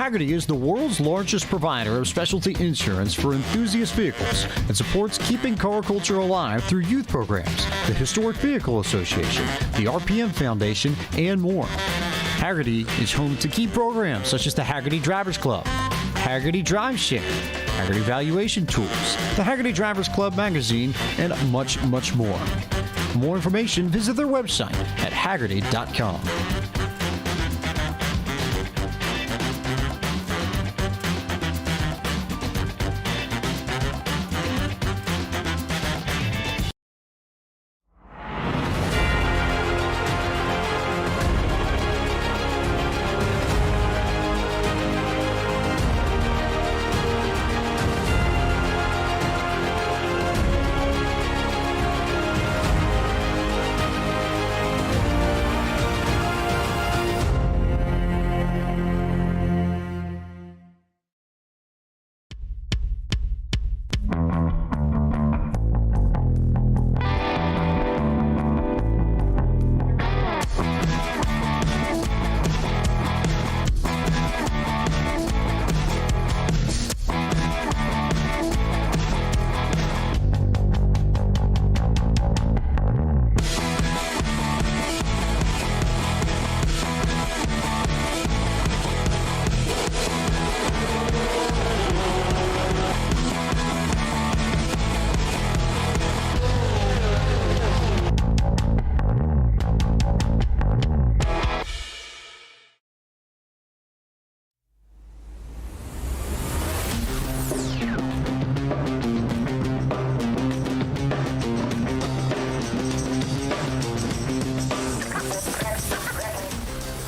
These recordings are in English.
Hagerty is the world's largest provider of specialty insurance for enthusiast vehicles and supports keeping car culture alive through youth programs, the Historic Vehicle Association, the RPM Foundation, and more. Hagerty is home to key programs such as the Hagerty Drivers Club, Hagerty Drive Share, Hagerty Valuation Tools, the Hagerty Drivers Club magazine, and much, much more. For more information, visit their website at hagerty.com.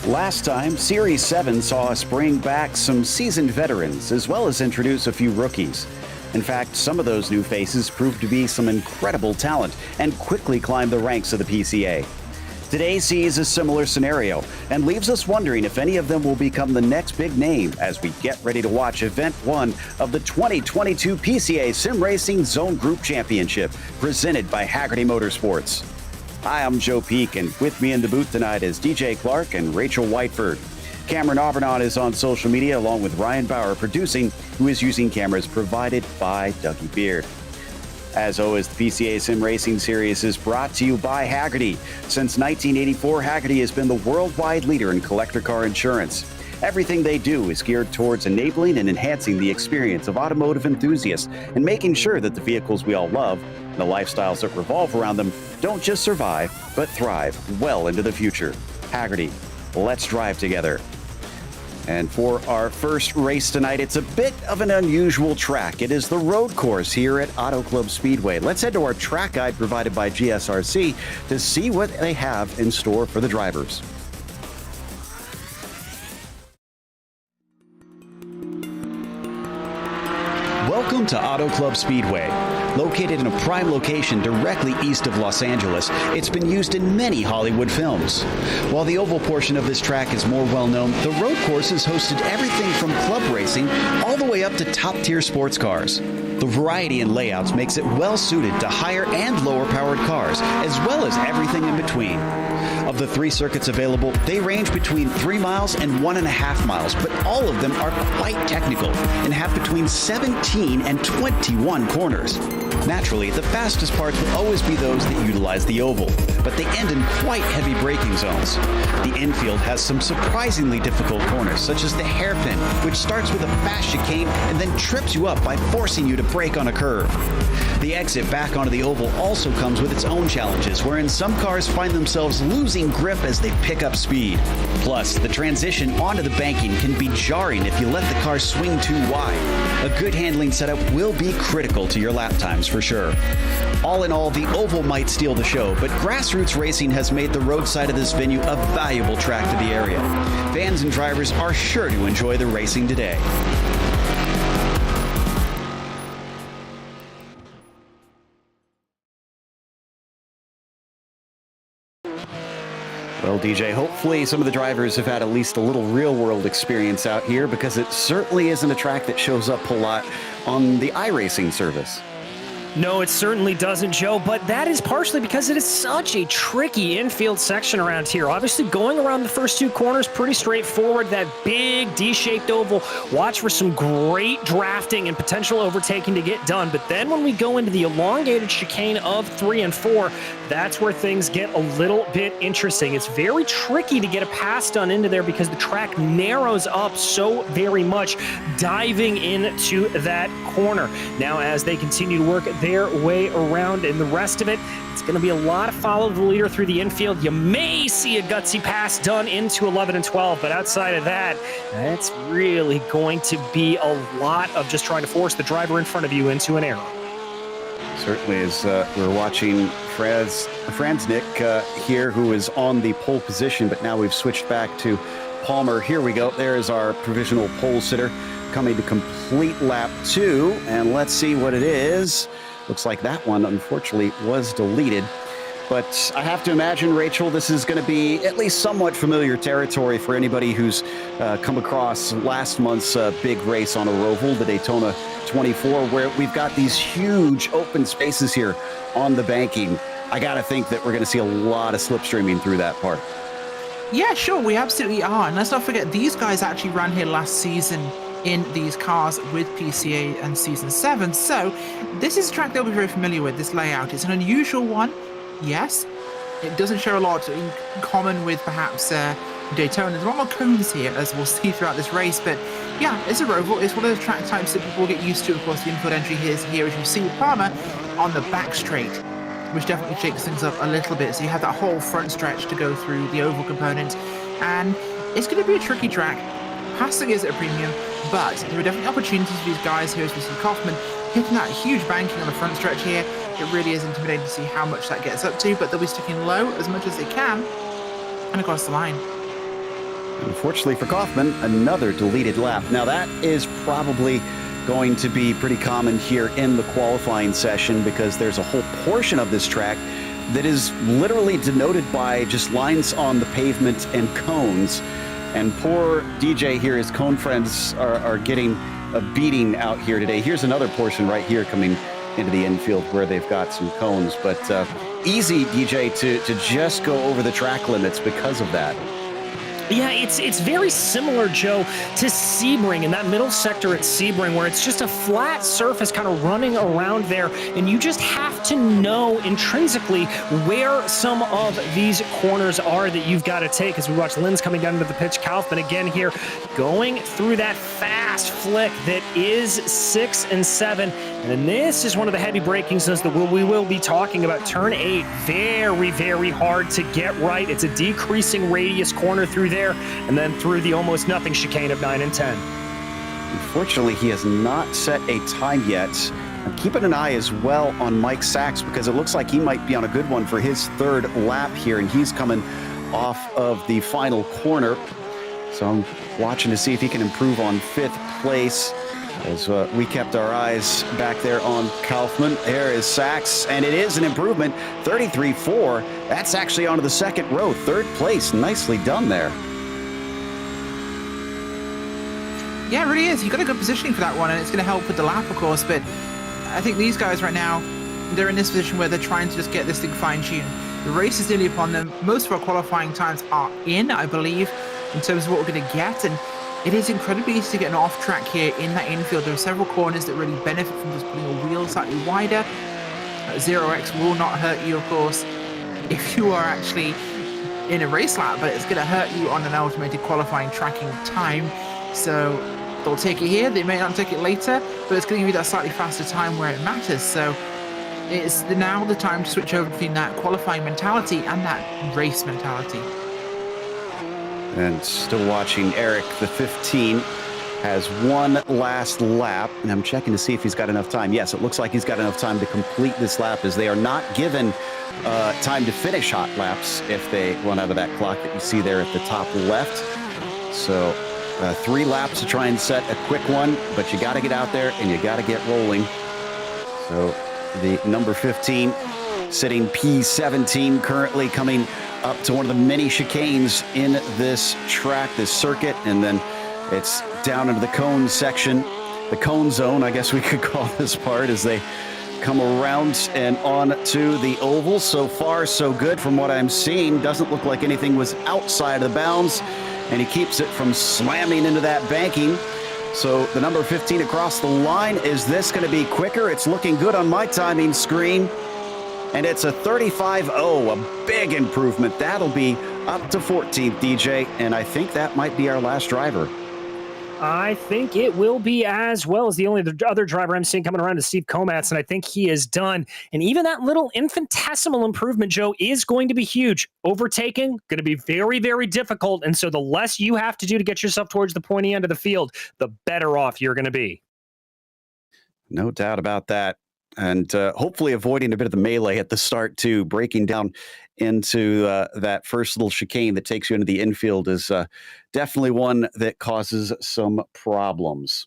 Last time, Series 7 saw us bring back some seasoned veterans as well as introduce a few rookies. In fact, some of those new faces proved to be some incredible talent and quickly climbed the ranks of the PCA. Today sees a similar scenario and leaves us wondering if any of them will become the next big name as we get ready to watch Event 1 of the 2022 PCA Sim Racing Zone Group Championship presented by Hagerty Motorsports. Hi, I'm Joe Peak, and with me in the booth tonight is DJ Clark and Rachel Whiteford. Cameron Aubernon is on social media along with Ryan Bauer producing, who is using cameras provided by Dougie Beard. As always, the PCA Sim Racing Series is brought to you by Hagerty. Since 1984, Hagerty has been the worldwide leader in collector car insurance. Everything they do is geared towards enabling and enhancing the experience of automotive enthusiasts and making sure that the vehicles we all love and the lifestyles that revolve around them don't just survive, but thrive well into the future. Hagerty, let's drive together. And for our first race tonight, it's a bit of an unusual track. It is the road course here at Auto Club Speedway. Let's head to our track guide provided by GSRC to see what they have in store for the drivers. Welcome to Auto Club Speedway. Located in a prime location directly east of Los Angeles, it's been used in many Hollywood films. While the oval portion of this track is more well-known, the road course has hosted everything from club racing all the way up to top-tier sports cars. The variety in layouts makes it well-suited to higher and lower-powered cars, as well as everything in between. Of the 3 circuits available, they range between 3 miles and 1.5 miles, but all of them are quite technical and have between 17 and 21 corners. Naturally, the fastest parts will always be those that utilize the oval, but they end in quite heavy braking zones. The infield has some surprisingly difficult corners, such as the hairpin, which starts with a fast chicane and then trips you up by forcing you to brake on a curve. The exit back onto the oval also comes with its own challenges, wherein some cars find themselves losing grip as they pick up speed. Plus, the transition onto the banking can be jarring if you let the car swing too wide. A good handling setup will be critical to your lap times for sure. All in all, the oval might steal the show, but grassroots racing has made the roadside of this venue a valuable track to the area. Fans and drivers are sure to enjoy the racing today. Well, DJ, hopefully some of the drivers have had at least a little real-world experience out here, because it certainly isn't a track that shows up a lot on the iRacing service. No, it certainly doesn't, Joe, but that is partially because it is such a tricky infield section around here. Obviously, going around the first two corners, pretty straightforward. That big D-shaped oval, watch for some great drafting and potential overtaking to get done. But then when we go into the elongated chicane of 3 and 4, that's where things get a little bit interesting. It's very tricky to get a pass done into there because the track narrows up so very much, diving into that corner. Now, as they continue to work their way around and the rest of it, it's going to be a lot of follow the leader through the infield. You may see a gutsy pass done into 11 and 12, but outside of that, it's really going to be a lot of just trying to force the driver in front of you into an error. Certainly, as we're watching Franznik here, who is on the pole position, but now we've switched back to Palmer. Here we go. There is our provisional pole sitter coming to complete lap 2, and let's see what it is. Looks like that one, unfortunately, was deleted. But I have to imagine, Rachel, this is going to be at least somewhat familiar territory for anybody who's come across last month's big race on a Roval, the Daytona 24, where we've got these huge open spaces here on the banking. I got to think that we're going to see a lot of slipstreaming through that part. Yeah, sure, we absolutely are. And let's not forget, these guys actually ran here last season in these cars with PCA and Season 7. So this is a track they'll be very familiar with, this layout. It's an unusual one, yes. It doesn't share a lot in common with perhaps Daytona. There's a lot more cones here, as we'll see throughout this race. But yeah, it's a Roval. It's one of those track types that people get used to. Of course, the infield entry is here, as you see with Palmer, on the back straight, which definitely shakes things up a little bit. So you have that whole front stretch to go through the oval component. And it's going to be a tricky track. Passing is at a premium, but there are definitely opportunities for these guys here, as we see Kaufman hitting that huge banking on the front stretch here. It really is intimidating to see how much that gets up to, but they'll be sticking low as much as they can and across the line. Unfortunately for Kaufman, another deleted lap. Now that is probably going to be pretty common here in the qualifying session, because there's a whole portion of this track that is literally denoted by just lines on the pavement and cones. And poor DJ here, his cone friends are getting a beating out here today. Here's another portion right here coming into the infield where they've got some cones. But easy, DJ, to just go over the track limits because of that. Yeah, it's very similar, Joe, to Sebring in that middle sector at Sebring, where it's just a flat surface kind of running around there, and you just have to know intrinsically where some of these corners are that you've got to take. As we watch Linz coming down into the pitch, Kaufman again here going through that fast flick that is 6 and 7. And then this is one of the heavy braking zones that we will be talking about. Turn 8, very, very hard to get right. It's a decreasing radius corner through there, and then through the almost nothing chicane of 9 and 10. Unfortunately, he has not set a time yet. I'm keeping an eye as well on Mike Sachs, because it looks like he might be on a good one for his 3rd lap here, and he's coming off of the final corner. So I'm watching to see if he can improve on 5th place, as we kept our eyes back there on Kaufman. There is Sachs, and it is an improvement, 33.4. That's actually onto the 2nd row, 3rd place. Nicely done there. Yeah, it really is. He got a good positioning for that one, and it's going to help with the lap, of course. But I think these guys right now, they're in this position where they're trying to just get this thing fine-tuned. The race is nearly upon them. Most of our qualifying times are in, I believe, in terms of what we're going to get. And it is incredibly easy to get an off track here in that infield. There are several corners that really benefit from just putting a wheel slightly wider. 0x will not hurt you, of course, if you are actually in a race lap, but it's going to hurt you on an automated qualifying tracking time. So they'll take it here, they may not take it later, but it's going to give you that slightly faster time where it matters. So it's now the time to switch over between that qualifying mentality and that race mentality. And still watching Eric, the 15, has one last lap, and I'm checking to see if he's got enough time. Yes, it looks like he's got enough time to complete this lap, as they are not given time to finish hot laps if they run out of that clock that you see there at the top left. So 3 laps to try and set a quick one, but you got to get out there and you got to get rolling. So the number 15 sitting P17, currently coming up to one of the many chicanes in this track, this circuit, and then it's down into the cone section, the cone zone, I guess we could call this part, as they come around and on to the oval. So far, so good from what I'm seeing. Doesn't look like anything was outside of the bounds, and he keeps it from slamming into that banking. So the number 15 across the line. Is this going to be quicker? It's looking good on my timing screen. And it's a 35.0, a big improvement. That'll be up to 14th, DJ, and I think that might be our last driver. I think it will be, as well as the only other driver I'm seeing coming around is Steve Komatz, and I think he is done. And even that little infinitesimal improvement, Joe, is going to be huge. Overtaking, going to be very, very difficult, and so the less you have to do to get yourself towards the pointy end of the field, the better off you're going to be. No doubt about that. And hopefully avoiding a bit of the melee at the start, too. Breaking down into that first little chicane that takes you into the infield is definitely one that causes some problems.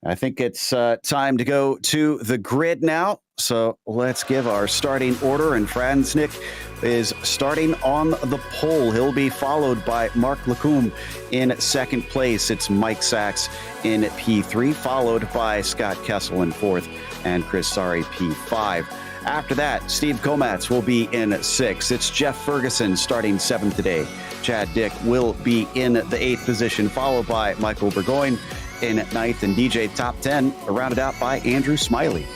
I think it's time to go to the grid now. So let's give our starting order. And Franznik is starting on the pole. He'll be followed by Mark Lacombe in second place. It's Mike Sachs in P3, followed by Scott Kessel in fourth, and Chris Sari P5. After that, Steve Komatz will be in sixth. It's Jeff Ferguson starting seventh today. Chad Dick will be in the eighth position, followed by Michael Burgoyne in ninth, and DJ top 10 rounded out by Andrew Smiley.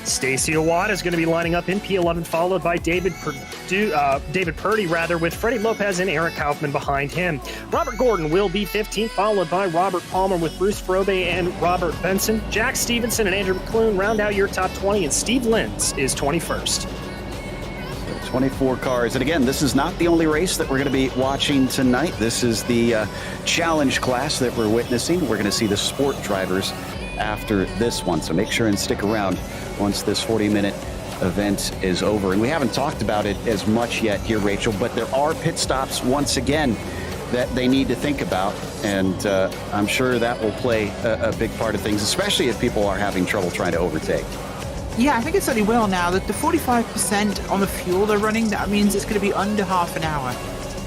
Stacey Awad is going to be lining up in P11, followed by David Purdy, with Freddie Lopez and Eric Kaufman behind him. Robert Gordon will be 15th, followed by Robert Palmer with Bruce Frobe and Robert Benson. Jack Stevenson and Andrew McClune round out your top 20, and Steve Lenz is 21st. 24 cars. And again, this is not the only race that we're going to be watching tonight. This is the challenge class that we're witnessing. We're going to see the sport drivers after this one. So make sure and stick around once this 40-minute event is over. And we haven't talked about it as much yet here, Rachel, but there are pit stops once again that they need to think about. And I'm sure that will play a big part of things, especially if people are having trouble trying to overtake. Yeah, I think it certainly will now. That the 45% on the fuel they're running, that means it's going to be under half an hour.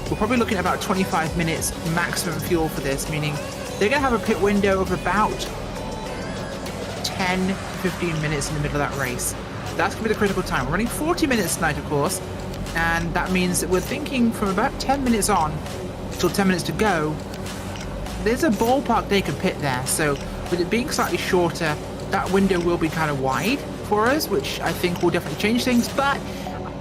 We're probably looking at about 25 minutes maximum fuel for this, meaning they're going to have a pit window of about 10 to 15 minutes in the middle of that race. That's going to be the critical time. We're running 40 minutes tonight, of course, and that means that we're thinking from about 10 minutes on till 10 minutes to go, there's a ballpark they could pit there. So with it being slightly shorter, that window will be kind of wide for us, which I think will definitely change things. But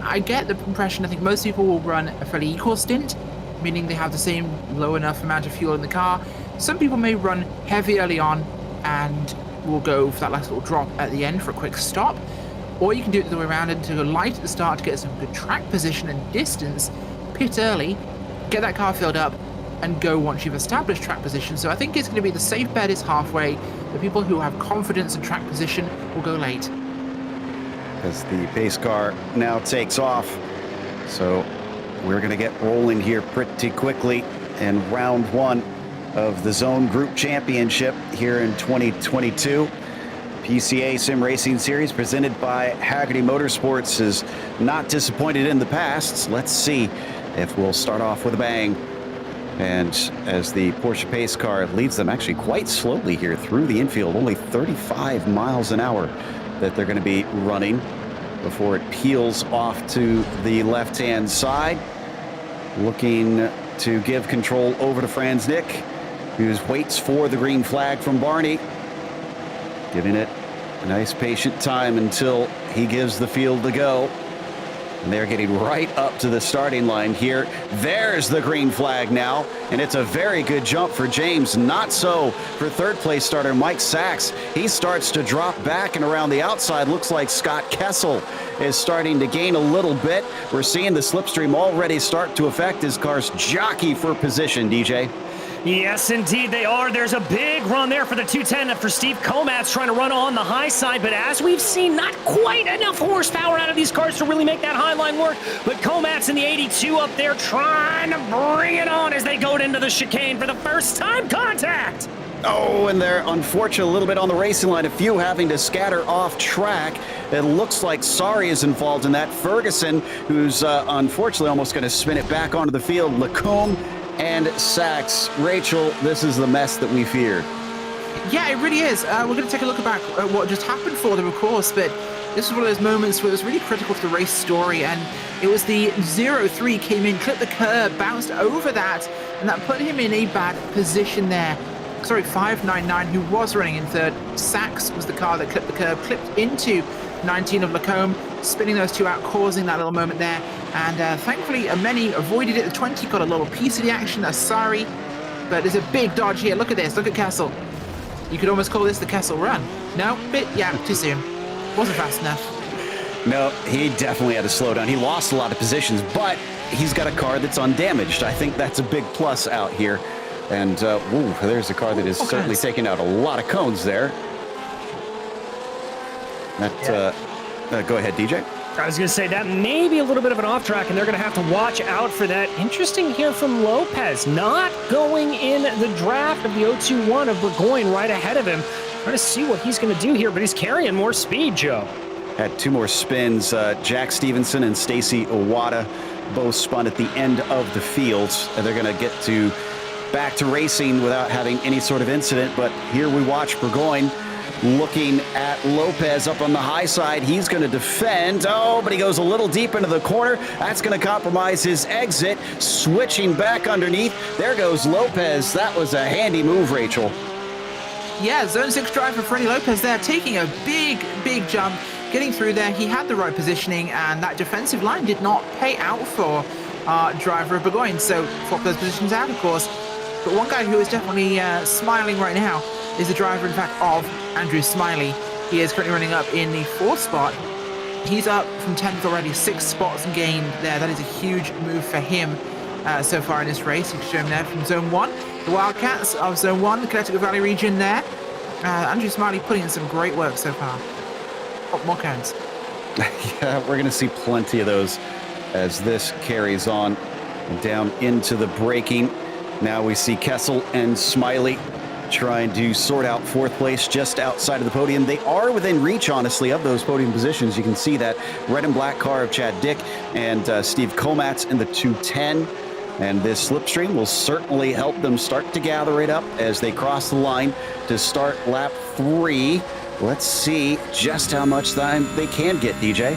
I get the impression, I think most people will run a fairly equal stint, meaning they have the same low enough amount of fuel in the car. Some people may run heavy early on and will go for that last little drop at the end for a quick stop. Or you can do it the other way around and to go light at the start to get some good track position and distance, pit early, get that car filled up, and go once you've established track position. So I think it's going to be the safe bet is halfway. The people who have confidence in track position will go late. As the pace car now takes off. So we're going to get rolling here pretty quickly in round one of the Zone Group Championship here in 2022. PCA Sim Racing Series presented by Haggerty Motorsports is not disappointed in the past. Let's see if we'll start off with a bang. And as the Porsche pace car leads them actually quite slowly here through the infield, only 35 miles an hour that they're going to be running before it peels off to the left-hand side. Looking to give control over to Franznik, who waits for the green flag from Barney. Giving it a nice patient time until he gives the field to go. And they're getting right up to the starting line here. There's the green flag now, and it's a very good jump for James. Not so for third place starter Mike Sachs. He starts to drop back and around the outside. Looks like Scott Kessel is starting to gain a little bit. We're seeing the slipstream already start to affect his car's jockey for position, DJ. Yes, indeed they are. There's a big run there for the 210 after Steve Komatz trying to run on the high side, but as we've seen, not quite enough horsepower out of these cars to really make that high line work. But Komatz in the 82 up there trying to bring it on as they go into the chicane for the first time contact. Oh, and they're unfortunate a little bit on the racing line. A few having to scatter off track. It looks like Sari is involved in that. Ferguson, who's unfortunately almost going to spin it back onto the field. Lacombe and Sachs. Rachel, this is the mess that we feared. Yeah, it really is. We're going to take a look back at what just happened for them, of course, but this was one of those moments where it was really critical to the race story, and it was the 0-3 came in, clipped the curb, bounced over that, and that put him in a bad position there. Sorry, 599, who was running in third. Sachs was the car that clipped the curb, clipped into 19 of Lacombe, spinning those two out, causing that little moment there. And thankfully, many avoided it. The 20 got a little piece of the action. Sorry, but there's a big dodge here. Look at this. Look at Kessel. You could almost call this the Kessel run. No, yeah, too soon. Wasn't fast enough. No, he definitely had to slow down. He lost a lot of positions, but he's got a car that's undamaged. I think that's a big plus out here. And, ooh, there's a car that is certainly taking out a lot of cones there. That, go ahead, DJ. I was going to say that may be a little bit of an off track, and they're going to have to watch out for that. Interesting here from Lopez, not going in the draft of the 021 of Burgoyne right ahead of him. Trying to see what he's going to do here, but he's carrying more speed, Joe. Had two more spins. Jack Stevenson and Stacy Owada both spun at the end of the field. And they're going to get back to racing without having any sort of incident. But here we watch Burgoyne looking at Lopez up on the high side. He's going to defend. Oh, but he goes a little deep into the corner. That's going to compromise his exit. Switching back underneath. There goes Lopez. That was a handy move, Rachel. Yeah, Zone 6 driver Freddie Lopez there, taking a big jump, getting through there. He had the right positioning, and that defensive line did not pay out for driver of Burgoyne. So swap those positions out, of course. But one guy who is definitely smiling right now is the driver, in fact, of Andrew Smiley. He is currently running up in the 4th spot. He's up from 10th already, 6 spots gained there. That is a huge move for him so far in this race. You can show him there from Zone 1. The Wildcats of Zone 1, the Connecticut Valley region there. Andrew Smiley putting in some great work so far. Oh, more cones. Yeah, we're going to see plenty of those as this carries on down into the braking. Now we see Kessel and Smiley trying to sort out 4th place just outside of the podium. They are within reach, honestly, of those podium positions. You can see that red and black car of Chad Dick and Steve Komatz in the 210. And this slipstream will certainly help them start to gather it up as they cross the line to start lap 3. Let's see just how much time they can get, DJ.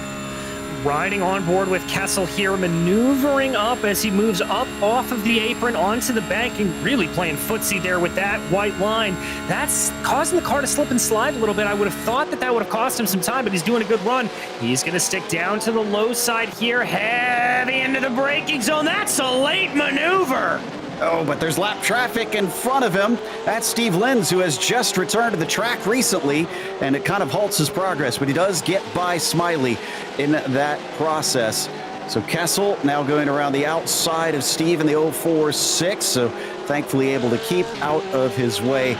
Riding on board with Kessel here, maneuvering up as he moves up off of the apron onto the bank and really playing footsie there with that white line. That's causing the car to slip and slide a little bit. I would have thought that would have cost him some time, but he's doing a good run. He's going to stick down to the low side here, heavy into the braking zone. That's a late maneuver. Oh, but there's lap traffic in front of him. That's Steve Lenz, who has just returned to the track recently, and it kind of halts his progress, but he does get by Smiley in that process. So Kessel now going around the outside of Steve in the 046, so thankfully able to keep out of his way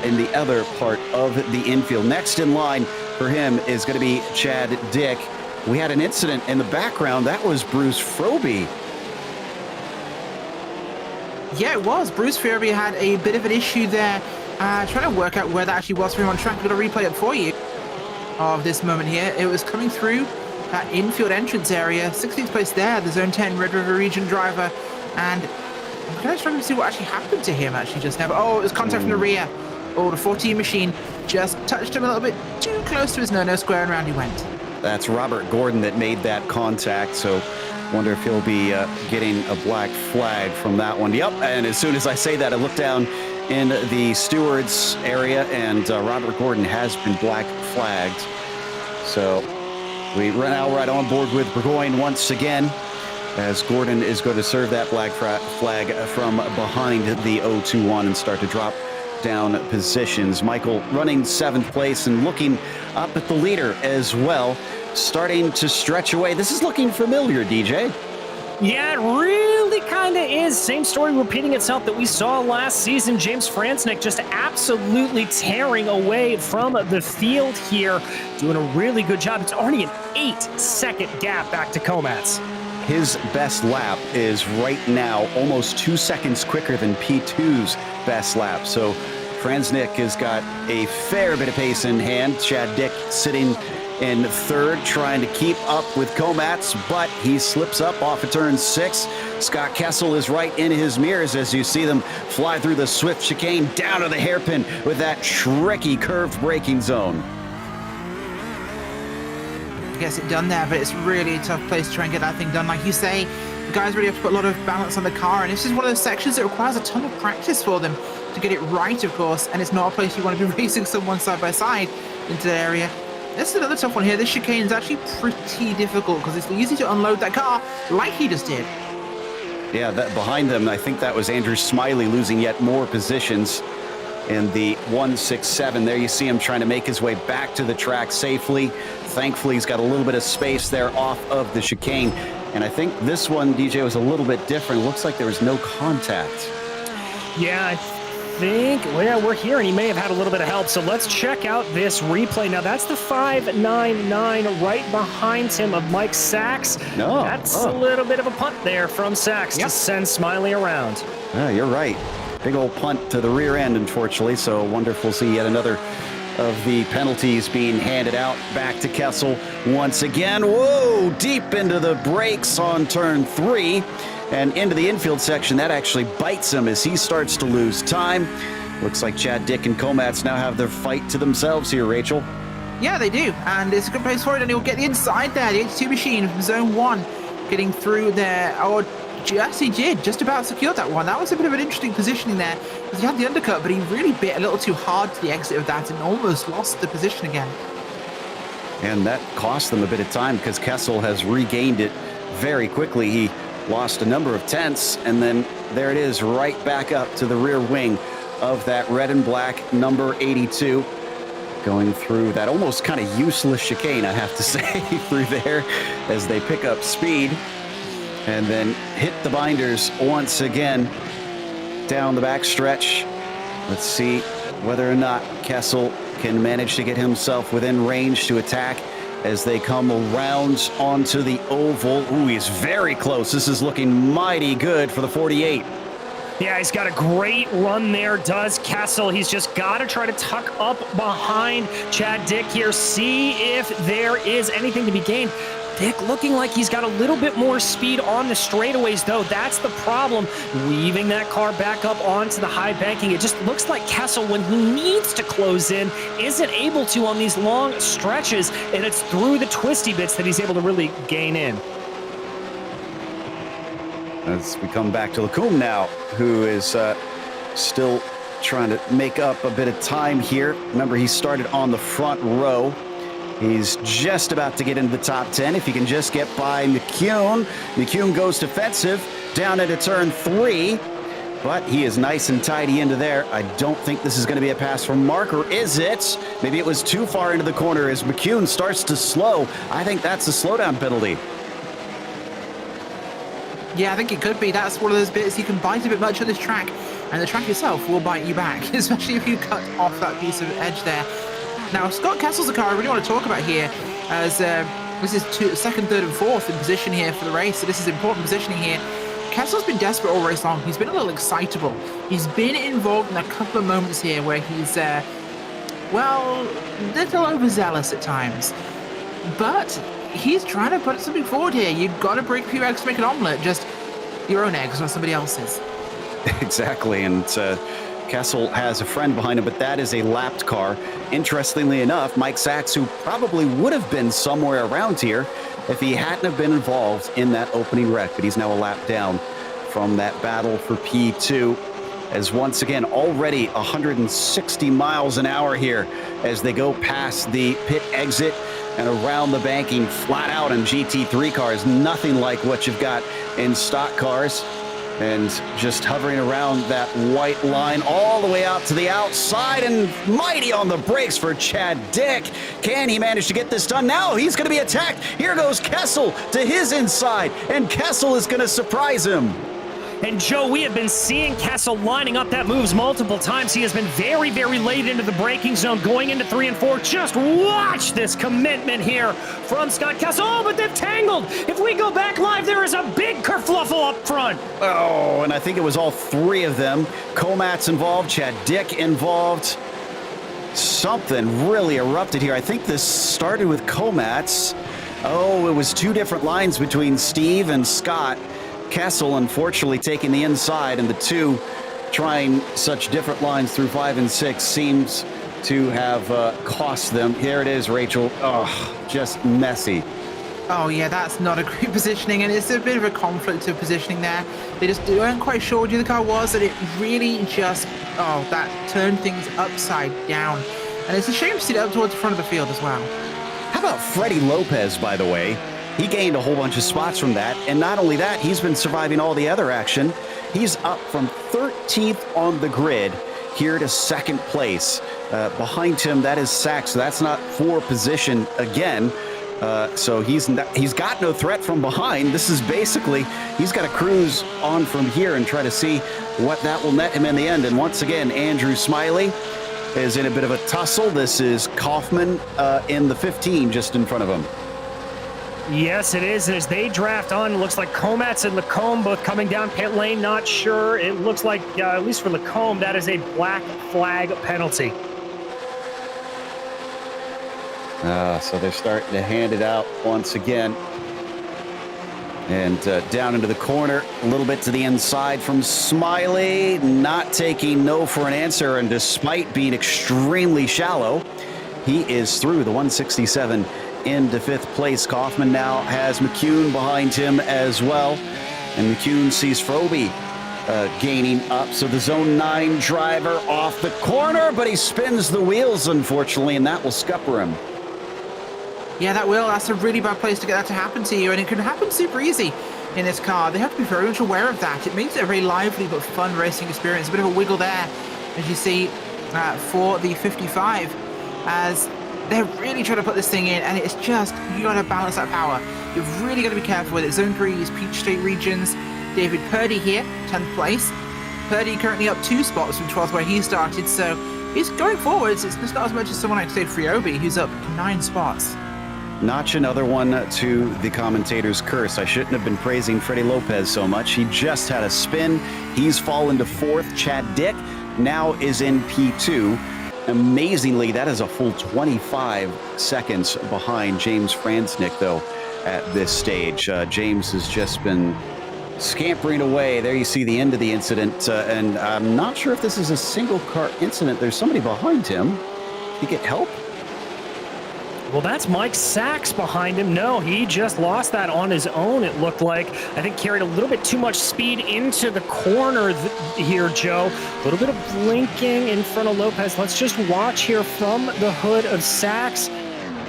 in the other part of the infield. Next in line for him is going to be Chad Dick. We had an incident in the background. That was Bruce Froby. Yeah, it was. Bruce Froby had a bit of an issue there, trying to work out where that actually was for him on track. I'm going to replay it for you of this moment here. It was coming through that infield entrance area, 16th place there, the Zone 10 Red River region driver, and I'm kind of struggling to see what actually happened to him actually just now. But, oh, it was contact from the rear. Oh, the 14 machine just touched him a little bit too close to his no-no square, and around he went. That's Robert Gordon that made that contact, so wonder if he'll be getting a black flag from that one. Yep, and as soon as I say that, I look down in the stewards area, and Robert Gordon has been black flagged. So we now right on board with Burgoyne once again, as Gordon is going to serve that black flag from behind the 021 and start to drop down positions. Michael running 7th place and looking up at the leader as well, starting to stretch away. This is looking familiar, DJ. Yeah, it really kind of is. Same story repeating itself that we saw last season. James Franznick just absolutely tearing away from the field here, doing a really good job. It's already an 8-second gap back to Komatz. His best lap is right now almost 2 seconds quicker than P2's best lap. So Franznick has got a fair bit of pace in hand. Chad Dick sitting in 3rd, trying to keep up with Komatz, but he slips up off of turn 6. Scott Kessel is right in his mirrors as you see them fly through the swift chicane down to the hairpin with that tricky curved braking zone. gets it done there, but it's really a tough place to try and get that thing done. Like you say, the guys really have to put a lot of balance on the car, and this is one of those sections that requires a ton of practice for them to get it right, of course, and it's not a place you want to be racing someone side by side into the area. This is another tough one here. This chicane is actually pretty difficult because it's easy to unload that car like he just did. Yeah, that behind them, I think that was Andrew Smiley losing yet more positions in the 167. There you see him trying to make his way back to the track safely. Thankfully, he's got a little bit of space there off of the chicane. And I think this one, DJ, was a little bit different. Looks like there was no contact. Yeah, I think, well, we're here, and he may have had a little bit of help. So let's check out this replay. Now, that's the 599 right behind him of Mike Sachs. No. That's a little bit of a punt there from Sachs to send Smiley around. Yeah, you're right. Big old punt to the rear end, unfortunately. So wonderful to see yet another of the penalties being handed out back to Kessel once again. Whoa, deep into the brakes on turn 3 and into the infield section. That actually bites him as he starts to lose time. Looks like Chad, Dick, and Komats now have their fight to themselves here, Rachel. Yeah, they do, and it's a good place for it, and he'll get the inside there. The 82 machine from zone 1 getting through there. Oh, yes, he did. Just about secured that one. That was a bit of an interesting positioning there because he had the undercut, but he really bit a little too hard to the exit of that and almost lost the position again. And that cost them a bit of time because Kessel has regained it very quickly. He lost a number of tenths, and then there it is, right back up to the rear wing of that red and black number 82. Going through that almost kind of useless chicane, I have to say, through there as they pick up speed. And then hit the binders once again down the back stretch. Let's see whether or not Kessel can manage to get himself within range to attack as they come around onto the oval. Ooh, he's very close. This is looking mighty good for the 48. Yeah, he's got a great run there, does Kessel. He's just got to try to tuck up behind Chad Dick here, see if there is anything to be gained. Dick looking like he's got a little bit more speed on the straightaways, though. That's the problem. Weaving that car back up onto the high banking. It just looks like Kessel, when he needs to close in, isn't able to on these long stretches, and it's through the twisty bits that he's able to really gain in. As we come back to Lacombe now, who is still trying to make up a bit of time here. Remember, he started on the front row. He's just about to get into the top 10. If he can just get by McCune. McCune goes defensive down into turn 3, but he is nice and tidy into there. I don't think this is going to be a pass from Mark, or is it? Maybe it was too far into the corner as McCune starts to slow. I think that's a slowdown penalty. Yeah, I think it could be. That's one of those bits you can bite a bit much on this track, and the track itself will bite you back, especially if you cut off that piece of edge there. Now, Scott Kessel's a car I really want to talk about here, as this is second, third, and fourth in position here for the race, so this is important positioning here. Kessel's been desperate all race long. He's been a little excitable. He's been involved in a couple of moments here where he's, well, a little overzealous at times. But he's trying to put something forward here. You've got to break a few eggs to make an omelette, just your own eggs, not somebody else's. Exactly, and Kessel has a friend behind him, but that is a lapped car. Interestingly enough, Mike Sachs, who probably would have been somewhere around here if he hadn't have been involved in that opening wreck, but he's now a lap down from that battle for P2, as once again, already 160 miles an hour here as they go past the pit exit and around the banking, flat out in GT3 cars. Nothing like what you've got in stock cars. And just hovering around that white line all the way out to the outside, and mighty on the brakes for Chad Dick. Can he manage to get this done? Now he's going to be attacked. Here goes Kessel to his inside, and Kessel is going to surprise him. And Joe, we have been seeing Kessel lining up that moves multiple times. He has been very, very late into the braking zone, going into 3 and 4. Just watch this commitment here from Scott Kessel. Oh, but they've tangled. If we go back live, there is a big kerfluffle up front. Oh, and I think it was all 3 of them. Komats involved, Chad Dick involved. Something really erupted here. I think this started with Komats. Oh, it was 2 different lines between Steve and Scott. Kessel, unfortunately, taking the inside, and the 2 trying such different lines through 5 and 6 seems to have cost them. Here it is, Rachel. Oh, just messy. Oh yeah, that's not a great positioning, and it's a bit of a conflict of positioning there. They just weren't quite sure where the car was, and it really just, that turned things upside down. And it's a shame to see that up towards the front of the field as well. How about Freddie Lopez, by the way? He gained a whole bunch of spots from that, and not only that, he's been surviving all the other action. He's up from 13th on the grid here to second place. Behind him, that is Sachs, so that's not for position again. So he's got no threat from behind. This is basically, he's got to cruise on from here and try to see what that will net him in the end. And once again, Andrew Smiley is in a bit of a tussle. This is Kaufman in the 15 just in front of him. Yes, it is. As they draft on, it looks like Komatz and Lacombe both coming down pit lane. Not sure. It looks like, at least for Lacombe, that is a black flag penalty. So they're starting to hand it out once again. And down into the corner, a little bit to the inside from Smiley, not taking no for an answer. And despite being extremely shallow, he is through the 167 into fifth place. Kaufman now has McCune behind him as well. And McCune sees Froby gaining up. So the zone 9 driver off the corner, but he spins the wheels, unfortunately, and that will scupper him. Yeah, that will. That's a really bad place to get that to happen to you, and it can happen super easy in this car. They have to be very much aware of that. It makes it a very lively but fun racing experience. A bit of a wiggle there, as you see, for the 55, as they're really trying to put this thing in, and it's just, you got to balance that power. You've really got to be careful with it. Zone 3 is Peach State regions. David Purdy here, 10th place. Purdy currently up 2 spots from 12th where he started, so he's going forwards. It's just not as much as someone like, say, Friobi, who's up 9 spots. Notch another one to the commentator's curse. I shouldn't have been praising Freddie Lopez so much. He just had a spin. He's fallen to 4th. Chad Dick now is in P2. Amazingly, that is a full 25 seconds behind James Franznick, though, at this stage. James has just been scampering away. There you see the end of the incident, and I'm not sure if this is a single car incident. There's somebody behind him. Did he get help? Well, that's Mike Sachs behind him. No, he just lost that on his own, it looked like. I think carried a little bit too much speed into the corner here, Joe. A little bit of blinking in front of Lopez. Let's just watch here from the hood of Sachs.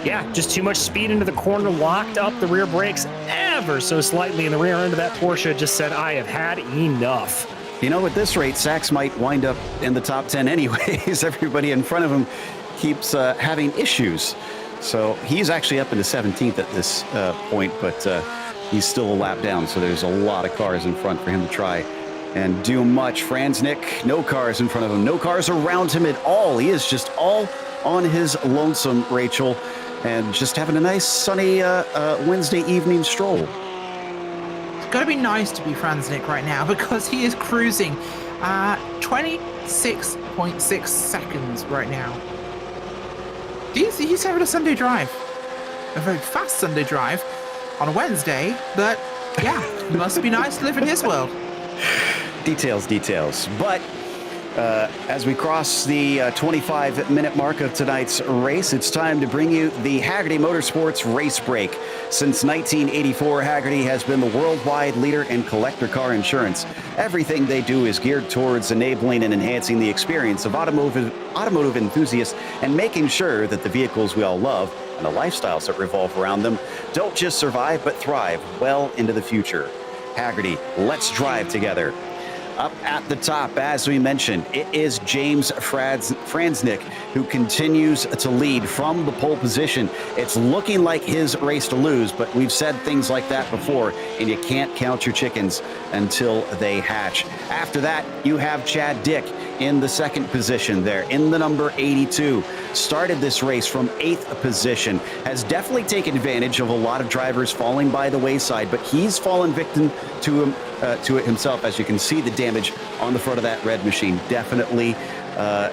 Yeah, just too much speed into the corner, locked up the rear brakes ever so slightly, and the rear end of that Porsche just said, I have had enough. You know, at this rate, Sachs might wind up in the top 10 anyways. Everybody in front of him keeps having issues. So he's actually up into 17th at this point, but he's still a lap down. So there's a lot of cars in front for him to try and do much. Franznick, no cars in front of him, no cars around him at all. He is just all on his lonesome, Rachel, and just having a nice sunny Wednesday evening stroll. It's got to be nice to be Franznick right now because he is cruising 26.6 seconds right now. He's having a Sunday drive, a very fast Sunday drive on a Wednesday, but yeah, it must be nice to live in his world. Details. But as we cross the 25-minute mark of tonight's race, it's time to bring you the Hagerty Motorsports Race Break. Since 1984, Hagerty has been the worldwide leader in collector car insurance. Everything they do is geared towards enabling and enhancing the experience of automotive enthusiasts and making sure that the vehicles we all love and the lifestyles that revolve around them don't just survive but thrive well into the future. Hagerty, let's drive together. Up at the top, as we mentioned, it is James Franznick who continues to lead from the pole position. It's looking like his race to lose, but we've said things like that before, and you can't count your chickens until they hatch. After that, you have Chad Dick in the second position there, in the number 82. Started this race from 8th position, has definitely taken advantage of a lot of drivers falling by the wayside, but he's fallen victim to it himself. As you can see, the damage on the front of that red machine definitely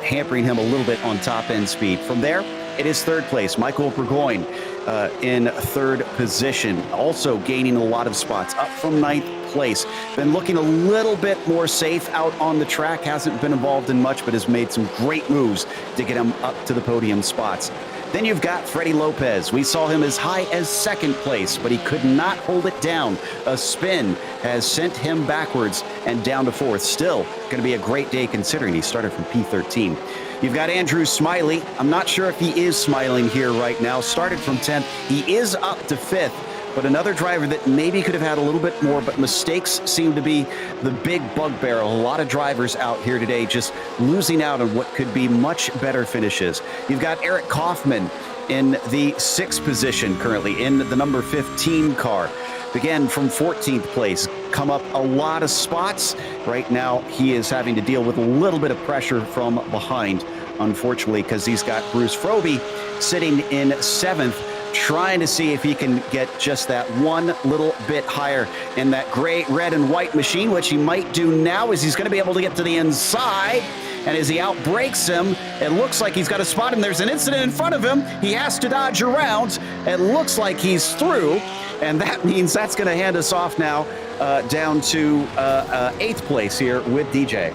hampering him a little bit on top end speed. From there, it is third place. Michael Burgoyne in third position, also gaining a lot of spots, up from 9th place. Been looking a little bit more safe out on the track, hasn't been involved in much, but has made some great moves to get him up to the podium spots. Then you've got Freddie Lopez. We saw him as high as second place, but he could not hold it down. A spin has sent him backwards and down to fourth. Still going to be a great day considering he started from P13. You've got Andrew Smiley. I'm not sure if he is smiling here right now. Started from 10th. He is up to 5th. But another driver that maybe could have had a little bit more, but mistakes seem to be the big bugbear. A lot of drivers out here today just losing out on what could be much better finishes. You've got Eric Kaufman in the 6th position currently in the number 15 car. Began from 14th place, come up a lot of spots. Right now, he is having to deal with a little bit of pressure from behind, unfortunately, because he's got Bruce Froby sitting in 7th, trying to see if he can get just that one little bit higher in that gray, red, and white machine, which he might do now as he's going to be able to get to the inside. And as he outbrakes him, it looks like he's got a spot, and there's an incident in front of him. He has to dodge around. It looks like he's through, and that means that's going to hand us off now down to 8th place here with DJ.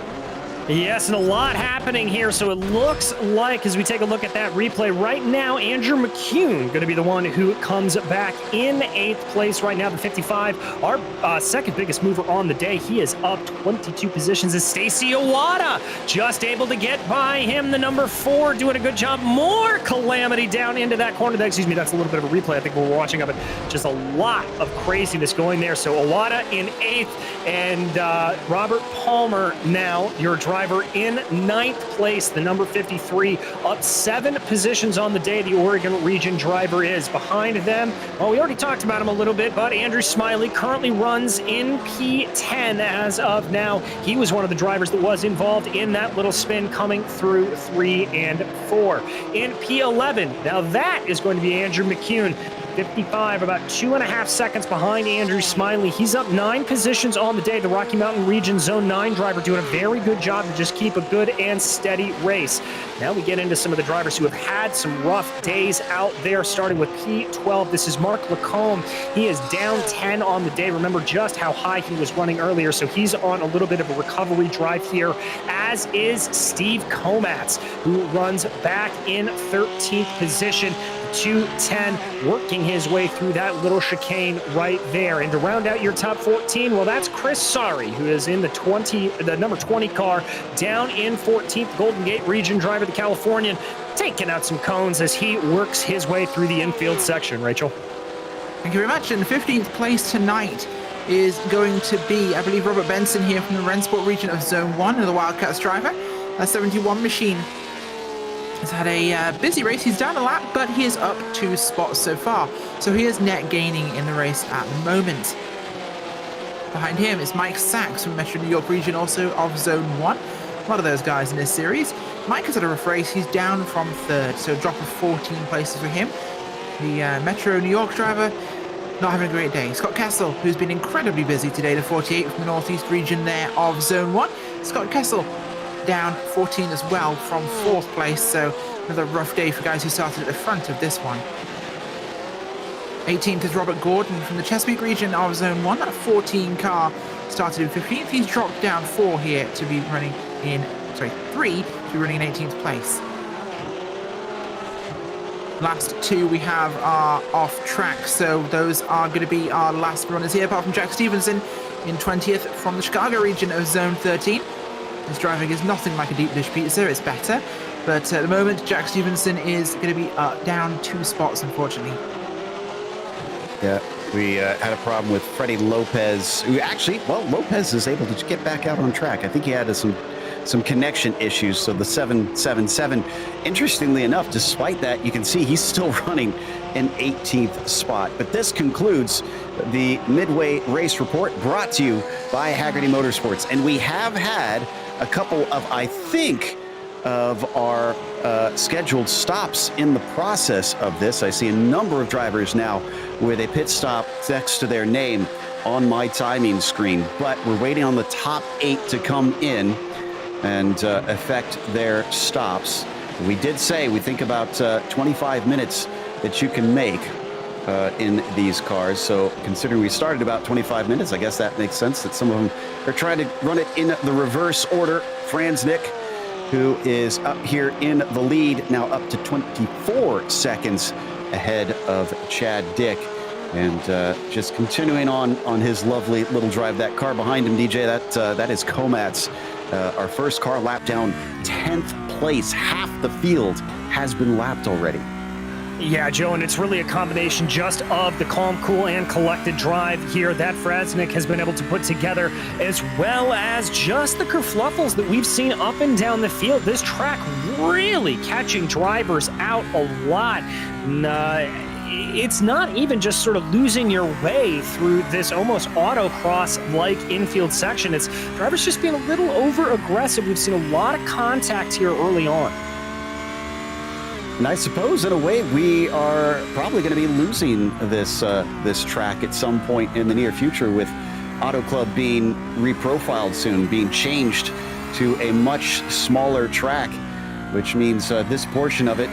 Yes, and a lot happening here. So it looks like, as we take a look at that replay right now, Andrew McCune going to be the one who comes back in 8th place right now, the 55. Our second biggest mover on the day. He is up 22 positions. Is Stacy Owada just able to get by him, the number 4, doing a good job. More calamity down into that corner. Excuse me, that's a little bit of a replay I think we're watching of it. Just a lot of craziness going there. So Owada in 8th, and Robert Palmer now, your driver in 9th place, the number 53, up 7 positions on the day. The Oregon region driver is behind them. Well, we already talked about him a little bit, but Andrew Smiley currently runs in P10 as of now. He was one of the drivers that was involved in that little spin coming through 3 and 4. In P11, now that is going to be Andrew McCune. 55, about 2.5 seconds behind Andrew Smiley. He's up 9 positions on the day. The Rocky Mountain Region Zone 9 driver doing a very good job to just keep a good and steady race. Now we get into some of the drivers who have had some rough days out there, starting with P12. This is Mark Lacombe. He is down 10 on the day. Remember just how high he was running earlier, so he's on a little bit of a recovery drive here, as is Steve Komatz, who runs back in 13th position. 210, working his way through that little chicane right there. And to round out your top 14, well, that's Chris Sari, who is in the number 20 car, down in 14th. Golden Gate region driver, the Californian, taking out some cones as he works his way through the infield section. Rachel. Thank you very much. And 15th place tonight is going to be, I believe, Robert Benson here from the Rennsport region of Zone 1, and the Wildcats driver. A 71 machine. He's had a busy race. He's down a lap, but he is up 2 spots so far. So he is net gaining in the race at the moment. Behind him is Mike Sachs from Metro New York region, also of Zone 1. A lot of those guys in this series. Mike has had a rough race. He's down from 3rd, so a drop of 14 places for him. The Metro New York driver, not having a great day. Scott Kessel, who's been incredibly busy today, the 48 from the Northeast region there of Zone 1. Scott Kessel down 14 as well from 4th place, so another rough day for guys who started at the front of this one. 18th is Robert Gordon from the Chesapeake region of Zone 1. That 14 car started in 15th. He's dropped down 4 here to be running in, 3 to be running in 18th place. Last 2 we have are off track, so those are going to be our last runners here, apart from Jack Stevenson in 20th from the Chicago region of Zone 13. His driving is nothing like a deep dish pizza, it's better. But at the moment, Jack Stevenson is going to be down 2 spots, unfortunately. Yeah, we had a problem with Freddie Lopez, who actually, well, Lopez is able to get back out on track. I think he had some connection issues, so the 777. Interestingly enough, despite that, you can see he's still running an 18th spot. But this concludes the Midway Race Report, brought to you by Haggerty Motorsports. And we have had a couple of, I think, of our scheduled stops in the process of this. I see a number of drivers now with a pit stop next to their name on my timing screen, but we're waiting on the top 8 to come in and affect their stops. We did say we think about 25 minutes that you can make in these cars. So considering we started about 25 minutes, I guess that makes sense that some of them are trying to run it in the reverse order. Franznik, who is up here in the lead, now up to 24 seconds ahead of Chad Dick. And just continuing on his lovely little drive. That car behind him, DJ, that is Komat's. Our first car lapped down 10th place. Half the field has been lapped already. Yeah, Joe, and it's really a combination just of the calm, cool, and collected drive here that Franznik has been able to put together, as well as just the kerfluffles that we've seen up and down the field. This track really catching drivers out a lot. It's not even just sort of losing your way through this almost autocross-like infield section. It's drivers just being a little over-aggressive. We've seen a lot of contact here early on. And I suppose, in a way, we are probably going to be losing this this track at some point in the near future, with Auto Club being reprofiled soon, being changed to a much smaller track, which means this portion of it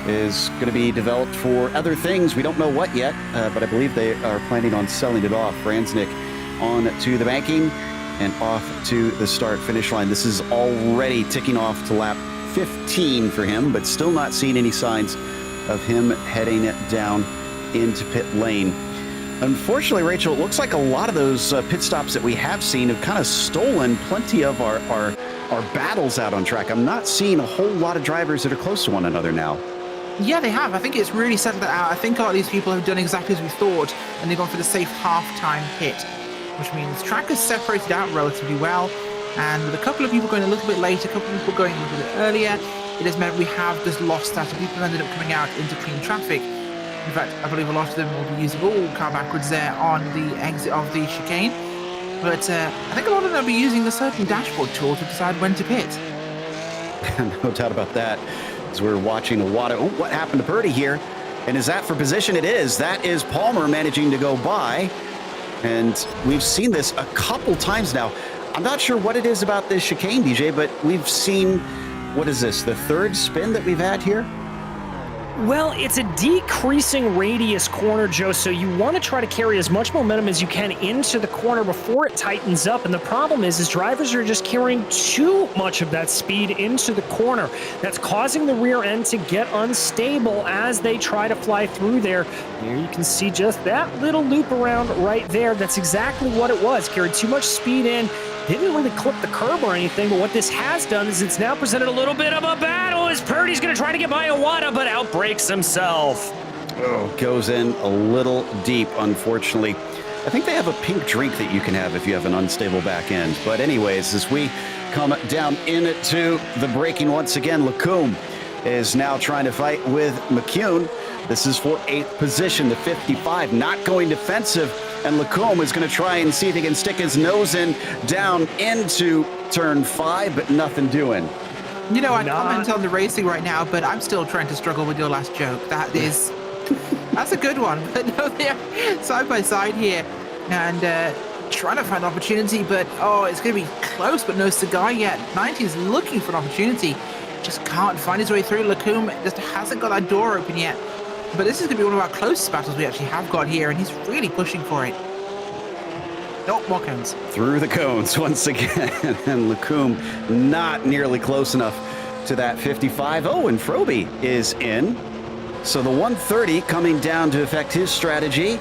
is going to be developed for other things. We don't know what yet, but I believe they are planning on selling it off. Franznik on to the banking and off to the start-finish line. This is already ticking off to lap 15 for him, but still not seeing any signs of him heading down into pit lane. Unfortunately, Rachel, it looks like a lot of those pit stops that we have seen have kind of stolen plenty of our battles out on track. I'm not seeing a whole lot of drivers that are close to one another now. Yeah, they have. I think it's really settled that out. I think all these people have done exactly as we thought, and they've gone for the safe half-time pit, which means track is separated out relatively well. And with a couple of people going a little bit later, a couple of people going a little bit earlier, it has meant we have just lost that, and people ended up coming out into clean traffic. In fact, I believe a lot of them will be using all car backwards there on the exit of the chicane. But I think a lot of them will be using the certain dashboard tool to decide when to pit. No doubt about that. As we're watching Iwata. Oh, what happened to Purdy here? And is that for position? It is. That is Palmer managing to go by. And we've seen this a couple times now. I'm not sure what it is about this chicane, DJ, but we've seen, what is this, the third spin that we've had here? Well, it's a decreasing radius corner, Joe, so you want to try to carry as much momentum as you can into the corner before it tightens up. And the problem is drivers are just carrying too much of that speed into the corner. That's causing the rear end to get unstable as they try to fly through there. Here you can see just that little loop around right there. That's exactly what it was. Carried too much speed in. Didn't really clip the curb or anything, but what this has done is it's now presented a little bit of a battle as Purdy's going to try to get by Iwata, but outbrakes himself. Oh, goes in a little deep, unfortunately. I think they have a pink drink that you can have if you have an unstable back end. But anyways, as we come down into the braking once again, Lacombe is now trying to fight with McCune. This is for 8th position, the 55, not going defensive. And Lacombe is going to try and see if he can stick his nose in down into turn 5, but nothing doing. You know, I'd comment on the racing right now, but I'm still trying to struggle with your last joke. That is, that's a good one. But no, they're side by side here and trying to find an opportunity, but it's going to be close, but no cigar yet. 90 is looking for an opportunity, just can't find his way through. Lacombe just hasn't got that door open yet. But this is going to be one of our closest battles we actually have got here, and he's really pushing for it. Nope, more cones. Through the cones once again, and Lacombe not nearly close enough to that 55. Oh, and Froby is in. So the 130 coming down to affect his strategy.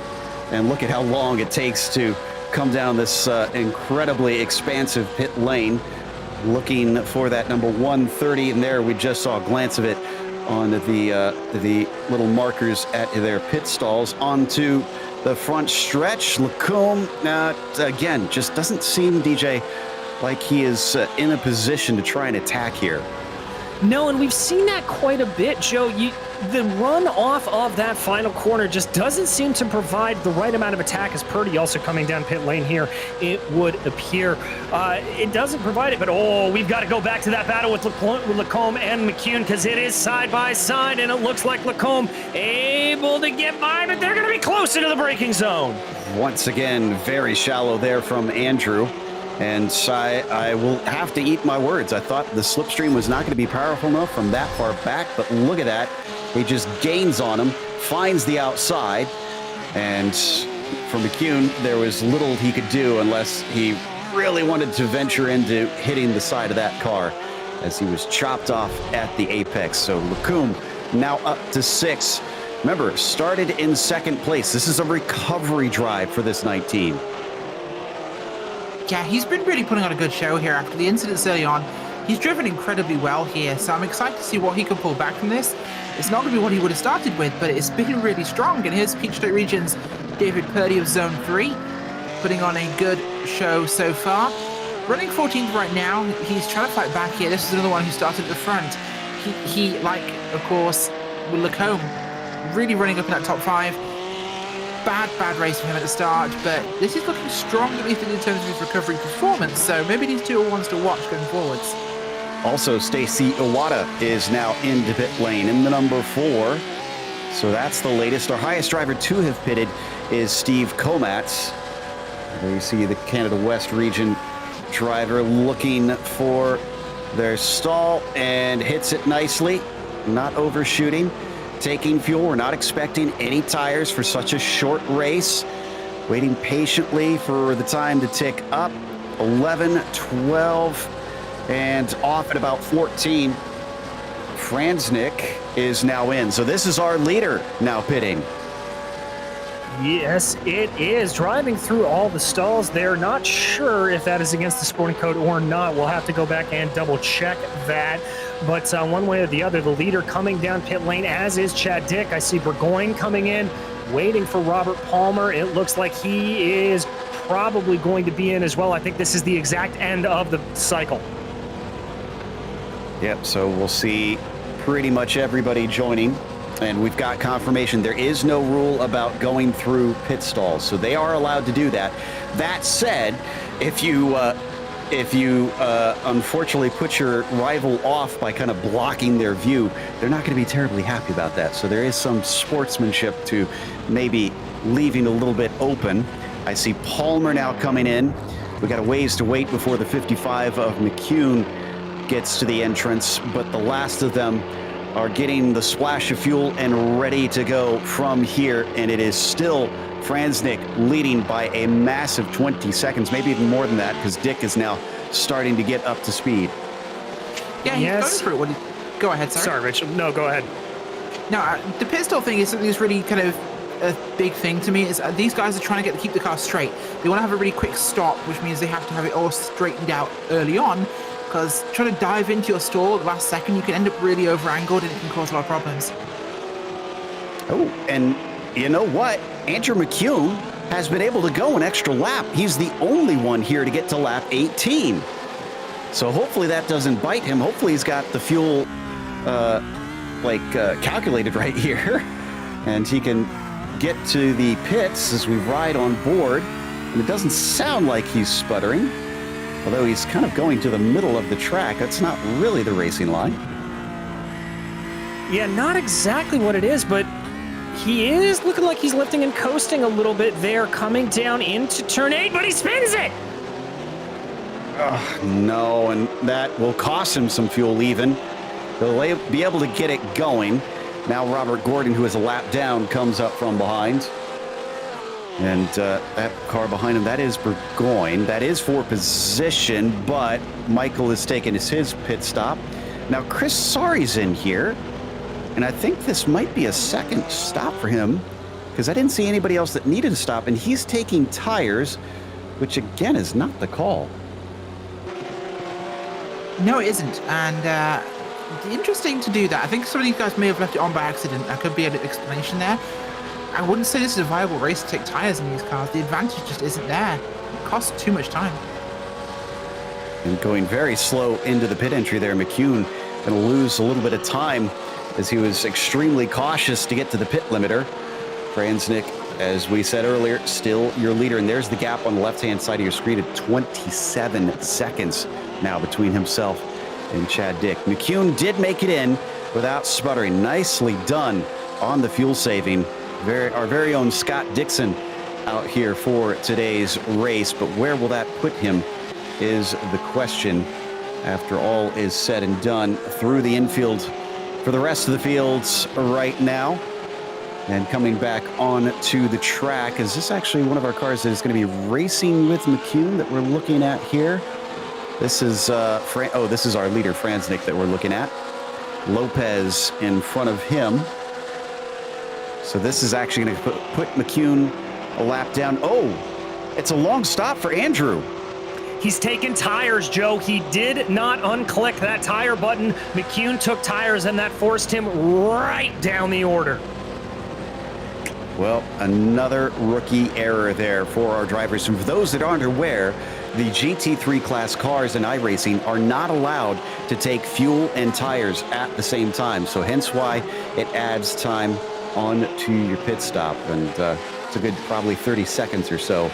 And look at how long it takes to come down this incredibly expansive pit lane. Looking for that number 130, and there we just saw a glance of it on the little markers at their pit stalls onto the front stretch. Lacombe, again, just doesn't seem, DJ, like he is in a position to try and attack here. No, and we've seen that quite a bit, Joe. The run off of that final corner just doesn't seem to provide the right amount of attack, as Purdy also coming down pit lane here, it would appear. It doesn't provide it, but we've got to go back to that battle with Lacombe and McCune, because it is side by side, and it looks like Lacombe able to get by, but they're going to be closer to the braking zone. Once again, very shallow there from Andrew. And I will have to eat my words. I thought the slipstream was not going to be powerful enough from that far back, but look at that. He just gains on him, finds the outside, And for McCune, there was little he could do unless he really wanted to venture into hitting the side of that car as he was chopped off at the apex. So McCune now up to 6. Remember, started in second place. This is a recovery drive for this 19. Yeah, he's been really putting on a good show here after the incidents early on. He's driven incredibly well here, so I'm excited to see what he can pull back from this. It's not going to be what he would have started with, but it's been really strong. And here's Peach State Region's David Purdy of Zone 3, putting on a good show so far. Running 14th right now, he's trying to fight back here. This is another one who started at the front. He like, of course, will look home, really running up in that top 5. Bad race for him at the start, but this is looking strong, at least in terms of his recovery performance, so maybe these two are ones to watch going forwards. Also, Stacy Iwata is now into pit lane in the number 4. So that's the latest. Our highest driver to have pitted is Steve Komatz. There you see the Canada West region driver looking for their stall and hits it nicely, not overshooting. Taking fuel, we're not expecting any tires for such a short race. Waiting patiently for the time to tick up. 11, 12, and off at about 14. Franznik is now in. So this is our leader now pitting. Yes, it is. Driving through all the stalls there. Not sure if that is against the sporting code or not. We'll have to go back and double check that. But one way or the other, the leader coming down pit lane, as is Chad Dick. I see Burgoyne coming in, waiting for Robert Palmer. It looks like he is probably going to be in as well. I think this is the exact end of the cycle. Yep, so we'll see pretty much everybody joining. And we've got confirmation there is no rule about going through pit stalls, so they are allowed to do that. That said, if you unfortunately put your rival off by kind of blocking their view, they're not going to be terribly happy about that. So there is some sportsmanship to maybe leaving a little bit open. I see Palmer now coming in. We got a ways to wait before the 55 of McCune gets to the entrance, but the last of them are getting the splash of fuel and ready to go from here. And it is still Franznik leading by a massive 20 seconds, maybe even more than that, because Dick is now starting to get up to speed. Yeah, he's going through it. Go ahead, sorry. Sorry, Rich. No, go ahead. No, the pit stall thing is something that's really kind of a big thing to me. Is these guys are trying to keep the car straight. They want to have a really quick stop, which means they have to have it all straightened out early on, because trying to dive into your stall at the last second, you can end up really over-angled and it can cause a lot of problems. Oh, and you know what? Andrew McCune has been able to go an extra lap. He's the only one here to get to lap 18. So hopefully that doesn't bite him. Hopefully he's got the fuel calculated right here. And he can get to the pits as we ride on board. And it doesn't sound like he's sputtering, although he's kind of going to the middle of the track. That's not really the racing line. Yeah, not exactly what it is, but he is looking like he's lifting and coasting a little bit there, coming down into turn 8, but he spins it! Oh, no, and that will cost him some fuel even. They'll be able to get it going. Now Robert Gordon, who is a lap down, comes up from behind. And that car behind him, that is Burgoyne. That is for position, but Michael has taken his pit stop. Now Chris Sari's in here, and I think this might be a second stop for him, because I didn't see anybody else that needed to stop, and he's taking tires, which again is not the call. No, it isn't, and interesting to do that. I think some of these guys may have left it on by accident. That could be an explanation there. I wouldn't say this is a viable race to take tires in these cars. The advantage just isn't there. It costs too much time. And going very slow into the pit entry there, McCune going to lose a little bit of time as he was extremely cautious to get to the pit limiter. Franznik, as we said earlier, still your leader. And there's the gap on the left-hand side of your screen at 27 seconds now between himself and Chad Dick. McCune did make it in without sputtering. Nicely done on the fuel saving. Our very own Scott Dixon out here for today's race, but where will that put him is the question after all is said and done. Through the infield for the rest of the fields right now. And coming back on to the track, is this actually one of our cars that is going to be racing with McCune that we're looking at here? This is, this is our leader, Franznik, that we're looking at. Lopez in front of him. So this is actually going to put McCune a lap down. Oh, it's a long stop for Andrew. He's taking tires, Joe. He did not unclick that tire button. McCune took tires, and that forced him right down the order. Well, another rookie error there for our drivers. And for those that aren't aware, the GT3 class cars in iRacing are not allowed to take fuel and tires at the same time. So hence why it adds time on to your pit stop. And it's a good probably 30 seconds or so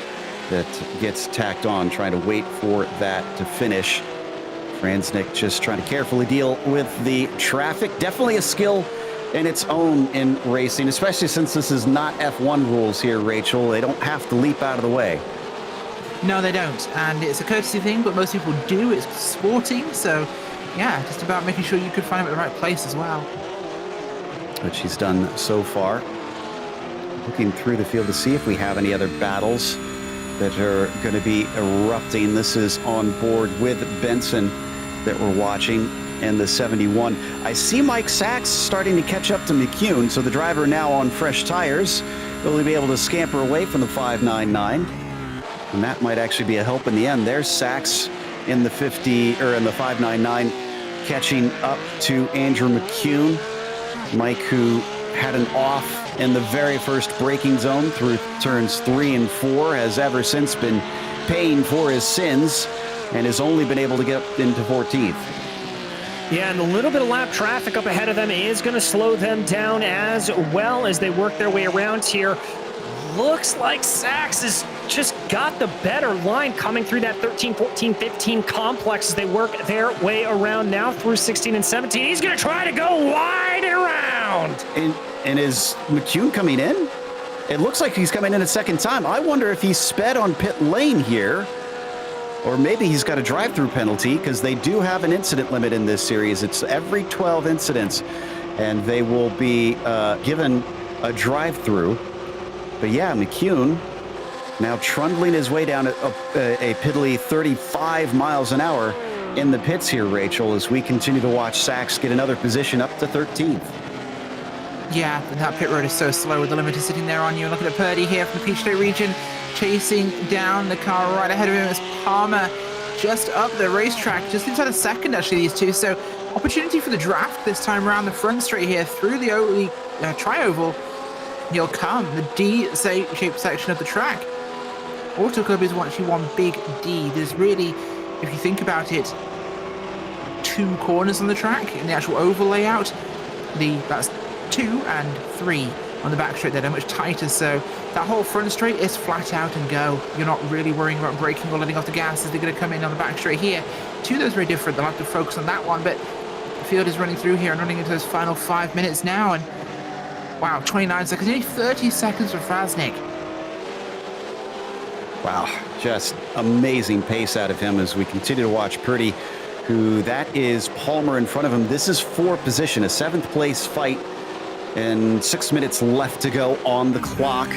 that gets tacked on, trying to wait for that to finish. Franznik just trying to carefully deal with the traffic. Definitely a skill in its own in racing, especially since this is not F1 rules here, Rachel. They don't have to leap out of the way. No, they don't. And it's a courtesy thing, but most people do. It's sporting. So, yeah, just about making sure you could find them at the right place as well. Which he's done so far. Looking through the field to see if we have any other battles that are going to be erupting. This is on board with Benson that we're watching in the 71. I see Mike Sachs starting to catch up to McCune, so the driver now on fresh tires will be able to scamper away from the 599, and that might actually be a help in the end. There's Sachs in the 599 catching up to Andrew McCune. Mike, who had an off in the very first braking zone through turns 3 and 4, has ever since been paying for his sins and has only been able to get up into 14th. Yeah, and a little bit of lap traffic up ahead of them is going to slow them down as well as they work their way around here. Looks like Sachs has just got the better line coming through that 13, 14, 15 complex as they work their way around now through 16 and 17. He's going to try to go wide and around. And is McCune coming in? It looks like he's coming in a second time. I wonder if he's sped on pit lane here. Or maybe he's got a drive-through penalty, because they do have an incident limit in this series. It's every 12 incidents, and they will be given a drive-through. But yeah, McCune now trundling his way down a piddly 35 miles an hour in the pits here, Rachel, as we continue to watch Sachs get another position up to 13th. Yeah, and that pit road is so slow with the limiter sitting there on you. And looking at Purdy here from the Peach State region, chasing down the car right ahead of him. It's Palmer just up the racetrack, just inside a second, actually, these two. So opportunity for the draft this time around the front straight here through the tri-oval. He'll come, the D-shaped section of the track. Auto Club is actually one big D. There's really, if you think about it, 2 corners on the track in the actual oval layout. That's 2 and 3 on the back straight there. They're much tighter, so that whole front straight is flat out and go. You're not really worrying about braking or letting off the gas as they're going to come in on the back straight here. 2 of those very different. They'll have to focus on that one, but the field is running through here and running into those final 5 minutes now, and wow, 29 seconds, nearly 30 seconds for Franznik. Wow, just amazing pace out of him as we continue to watch Purdy, who that is Palmer in front of him. This is for position, a 7th place fight, and 6 minutes left to go on the clock.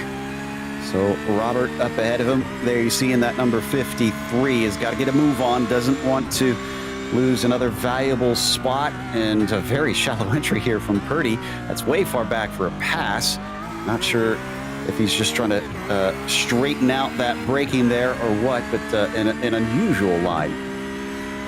So Robert up ahead of him. There you see in that number 53 has got to get a move on, doesn't want to lose another valuable spot, and a very shallow entry here from Purdy. That's way far back for a pass. Not sure if he's just trying to straighten out that braking there or what, but an unusual line.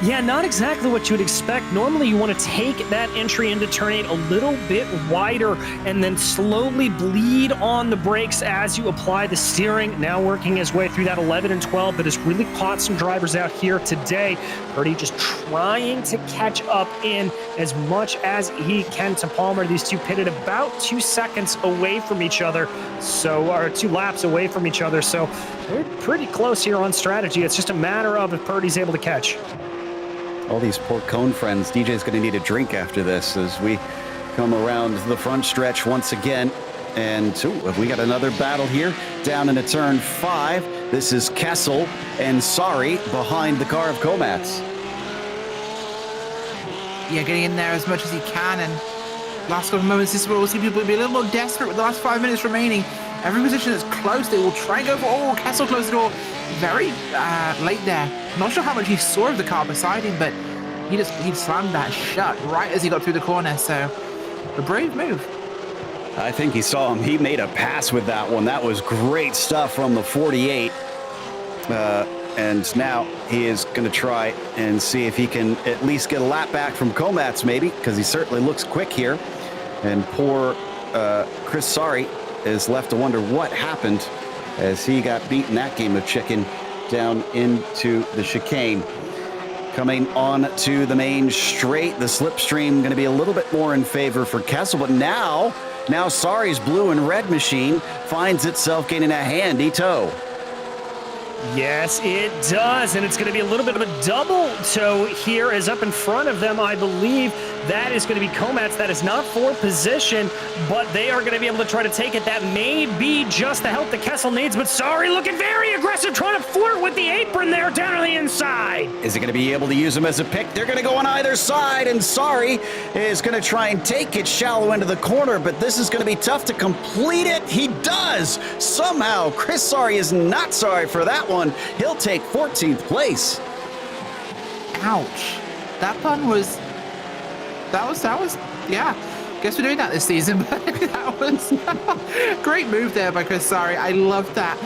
Yeah, not exactly what you would expect. Normally you want to take that entry into turn 8 a little bit wider and then slowly bleed on the brakes as you apply the steering. Now working his way through that 11 and 12 that has really caught some drivers out here today. Purdy just trying to catch up in as much as he can to Palmer. These two pitted about 2 seconds away from each other, or 2 laps away from each other. So they're pretty close here on strategy. It's just a matter of if Purdy's able to catch. All these poor cone friends, DJ's going to need a drink after this as we come around the front stretch once again. And we got another battle here down into turn 5. This is Kessel and Sari behind the car of Komats. Yeah, getting in there as much as he can, and last couple of moments. This is where we'll see people be a little more desperate with the last 5 minutes remaining. Every position that's close, they will try and go for. Oh, Kessel closed the door very late there. Not sure how much he saw of the car beside him, but he slammed that shut right as he got through the corner. So a brave move. I think he saw him. He made a pass with that one. That was great stuff from the 48. And now he is going to try and see if he can at least get a lap back from Komats, maybe, because he certainly looks quick here. And poor Chris Sari is left to wonder what happened as he got beaten that game of chicken down into the chicane. Coming on to the main straight, the slipstream going to be a little bit more in favor for Kessel, but now Sari's blue and red machine finds itself getting a handy tow. Yes, it does, and it's going to be a little bit of a double tow here as up in front of them, I believe. That is going to be Komats. That is not for position, but they are going to be able to try to take it. That may be just the help that Kessel needs, but Sari looking very aggressive, trying to flirt with the apron there down on the inside. Is he going to be able to use him as a pick? They're going to go on either side, and Sari is going to try and take it shallow into the corner, but this is going to be tough to complete it. He does! Somehow, Chris Sari is not sorry for that one. He'll take 14th place. Ouch. That pun was... That was, yeah. Guess we're doing that this season, but that was great move there by Chris Sari. I loved that.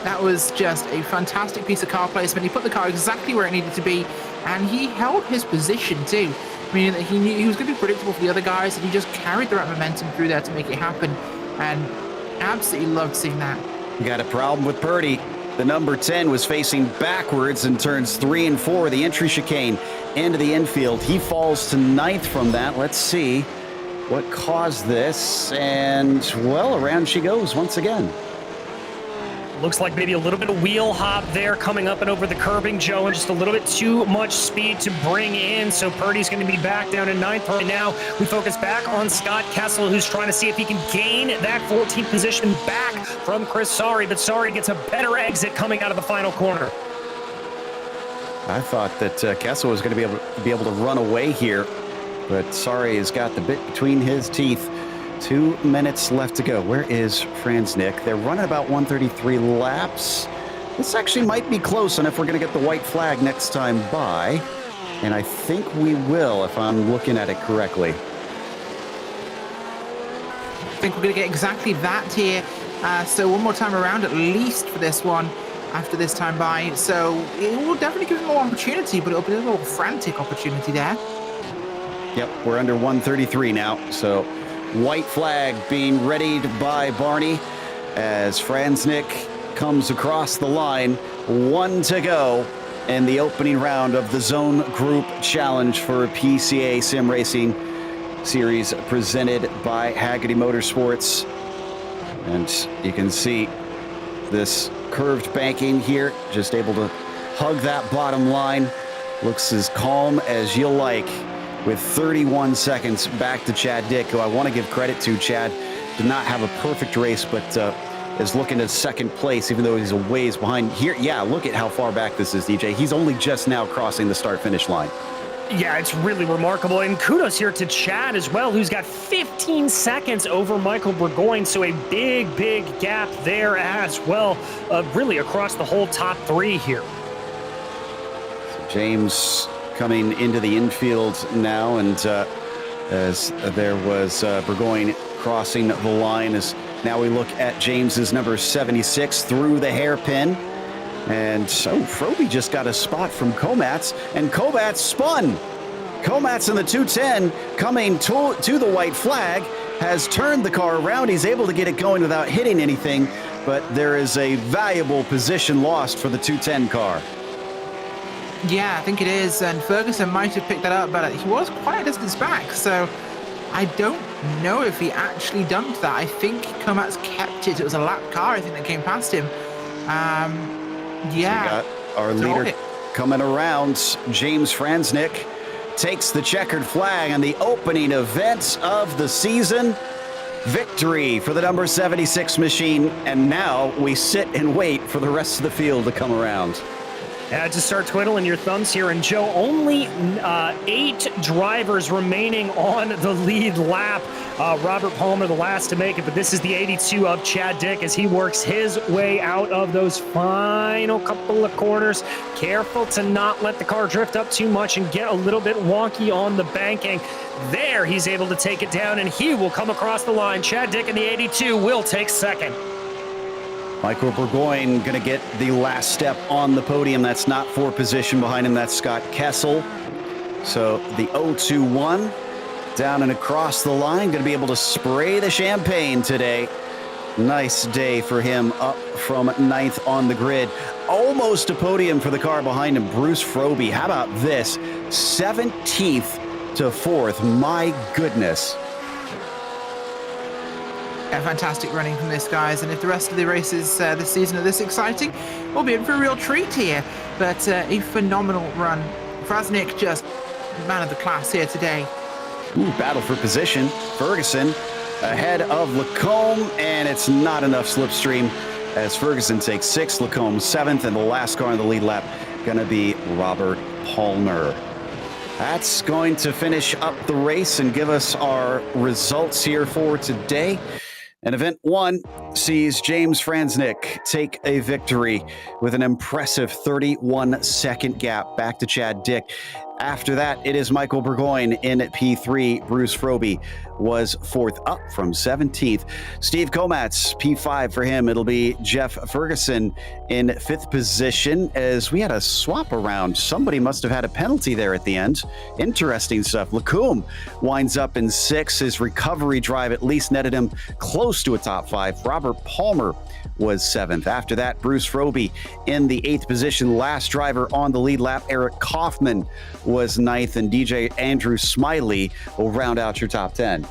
That was just a fantastic piece of car placement. He put the car exactly where it needed to be, and he held his position too. Meaning that he knew he was going to be predictable for the other guys, and he just carried the right momentum through there to make it happen. And absolutely loved seeing that. You got a problem with Purdy. The number 10 was facing backwards in turns 3 and 4, the entry chicane into the infield. He falls to 9th from that. Let's see what caused this. And, well, around she goes once again. Looks like maybe a little bit of wheel hop there coming up and over the curbing, Joe, and just a little bit too much speed to bring in. So Purdy's going to be back down in 9th right now. We focus back on Scott Kessel, who's trying to see if he can gain that 14th position back from Chris Sari, but Sari gets a better exit coming out of the final corner. I thought that Kessel was going to be able to run away here, but Sari has got the bit between his teeth. 2 minutes left to go. Where is Franznik? They're running about 133 laps. This actually might be close enough. We're going to get the white flag next time by, and I think we will if I'm looking at it correctly. I think we're going to get exactly that here. So one more time around at least for this one after this time by. So it will definitely give him more opportunity, but it'll be a little frantic opportunity there. Yep, we're under 133 now. So white flag being readied by Barney as Franznik comes across the line. 1 to go in the opening round of the Zone Group Challenge for PCA Sim Racing Series presented by Hagerty Motorsports. And you can see this curved banking here, just able to hug that bottom line. Looks as calm as you'll like. With 31 seconds back to Chad Dick, who I want to give credit to. Chad did not have a perfect race, but is looking at second place, even though he's a ways behind. Here, yeah, look at how far back this is, DJ. He's only just now crossing the start-finish line. Yeah, it's really remarkable, and kudos here to Chad as well, who's got 15 seconds over Michael Burgoyne, so a big gap there as well, really across the whole top 3 here. So James coming into the infield now, and as there was Burgoyne crossing the line, as now we look at James's number 76 through the hairpin. And so Froby just got a spot from Komats, and Komats spun. Komats in the 210 coming to the white flag has turned the car around. He's able to get it going without hitting anything, but there is a valuable position lost for the 210 car. Yeah, I think it is, and Ferguson might have picked that up, but he was quite a distance back, so I don't know if he actually dumped that. I think Komats kept it. It was a lap car, I think, that came past him. Yeah. We got our leader coming around. James Franznik takes the checkered flag on the opening event of the season. Victory for the number 76 machine, and now we sit and wait for the rest of the field to come around. Had to start twiddling your thumbs here. And Joe, only 8 drivers remaining on the lead lap. Robert Palmer, the last to make it, but this is the 82 of Chad Dick as he works his way out of those final couple of corners. Careful to not let the car drift up too much and get a little bit wonky on the banking. There, he's able to take it down, and he will come across the line. Chad Dick in the 82 will take second. Michael Burgoyne going to get the last step on the podium. That's not for position. Behind him, that's Scott Kessel. So the 0-2-1 down and across the line. Going to be able to spray the champagne today. Nice day for him, up from 9th on the grid. Almost a podium for the car behind him, Bruce Froby. How about this? 17th to 4th. My goodness. Yeah, fantastic running from this, guys. And if the rest of the races this season are this exciting, we'll be in for a real treat here. But a phenomenal run. Krasnick just man of the class here today. Ooh, battle for position. Ferguson ahead of Lacombe, and it's not enough slipstream as Ferguson takes 6th, Lacombe 7th, and the last car in the lead lap going to be Robert Palmer. That's going to finish up the race and give us our results here for today. And event 1 sees James Franznick take a victory with an impressive 31-second gap back to Chad Dick. After that, it is Michael Burgoyne in P3. Bruce Froby was 4th, up from 17th. Steve Komatz, P5 for him. It'll be Jeff Ferguson in 5th position as we had a swap around. Somebody must have had a penalty there at the end. Interesting stuff. Lacombe winds up in 6th. His recovery drive at least netted him close to a top 5. Robert Palmer was 7th. After that, Bruce Froby in the 8th position. Last driver on the lead lap, Eric Kaufman, was 9th, and DJ Andrew Smiley will round out your top 10.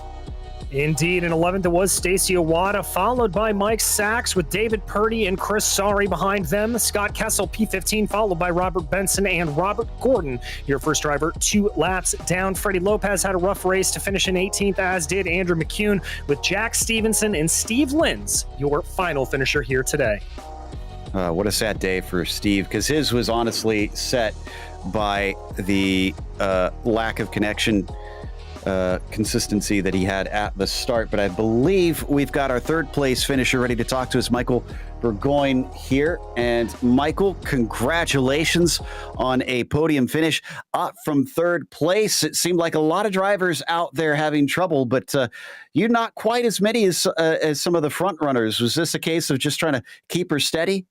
Indeed, in 11th it was Stacey Owada, followed by Mike Sachs with David Purdy and Chris Sari behind them. Scott Kessel, P15, followed by Robert Benson and Robert Gordon. Your first driver 2 laps down. Freddie Lopez had a rough race to finish in 18th, as did Andrew McCune, with Jack Stevenson and Steve Linz, your final finisher here today. What a sad day for Steve, because his was honestly set by the lack of consistency that he had at the start. But I believe we've got our 3rd place finisher ready to talk to us, Michael Burgoyne here. And Michael, congratulations on a podium finish, up from 3rd place. It seemed like a lot of drivers out there having trouble, but you not quite as many as some of the front runners. Was this a case of just trying to keep her steady?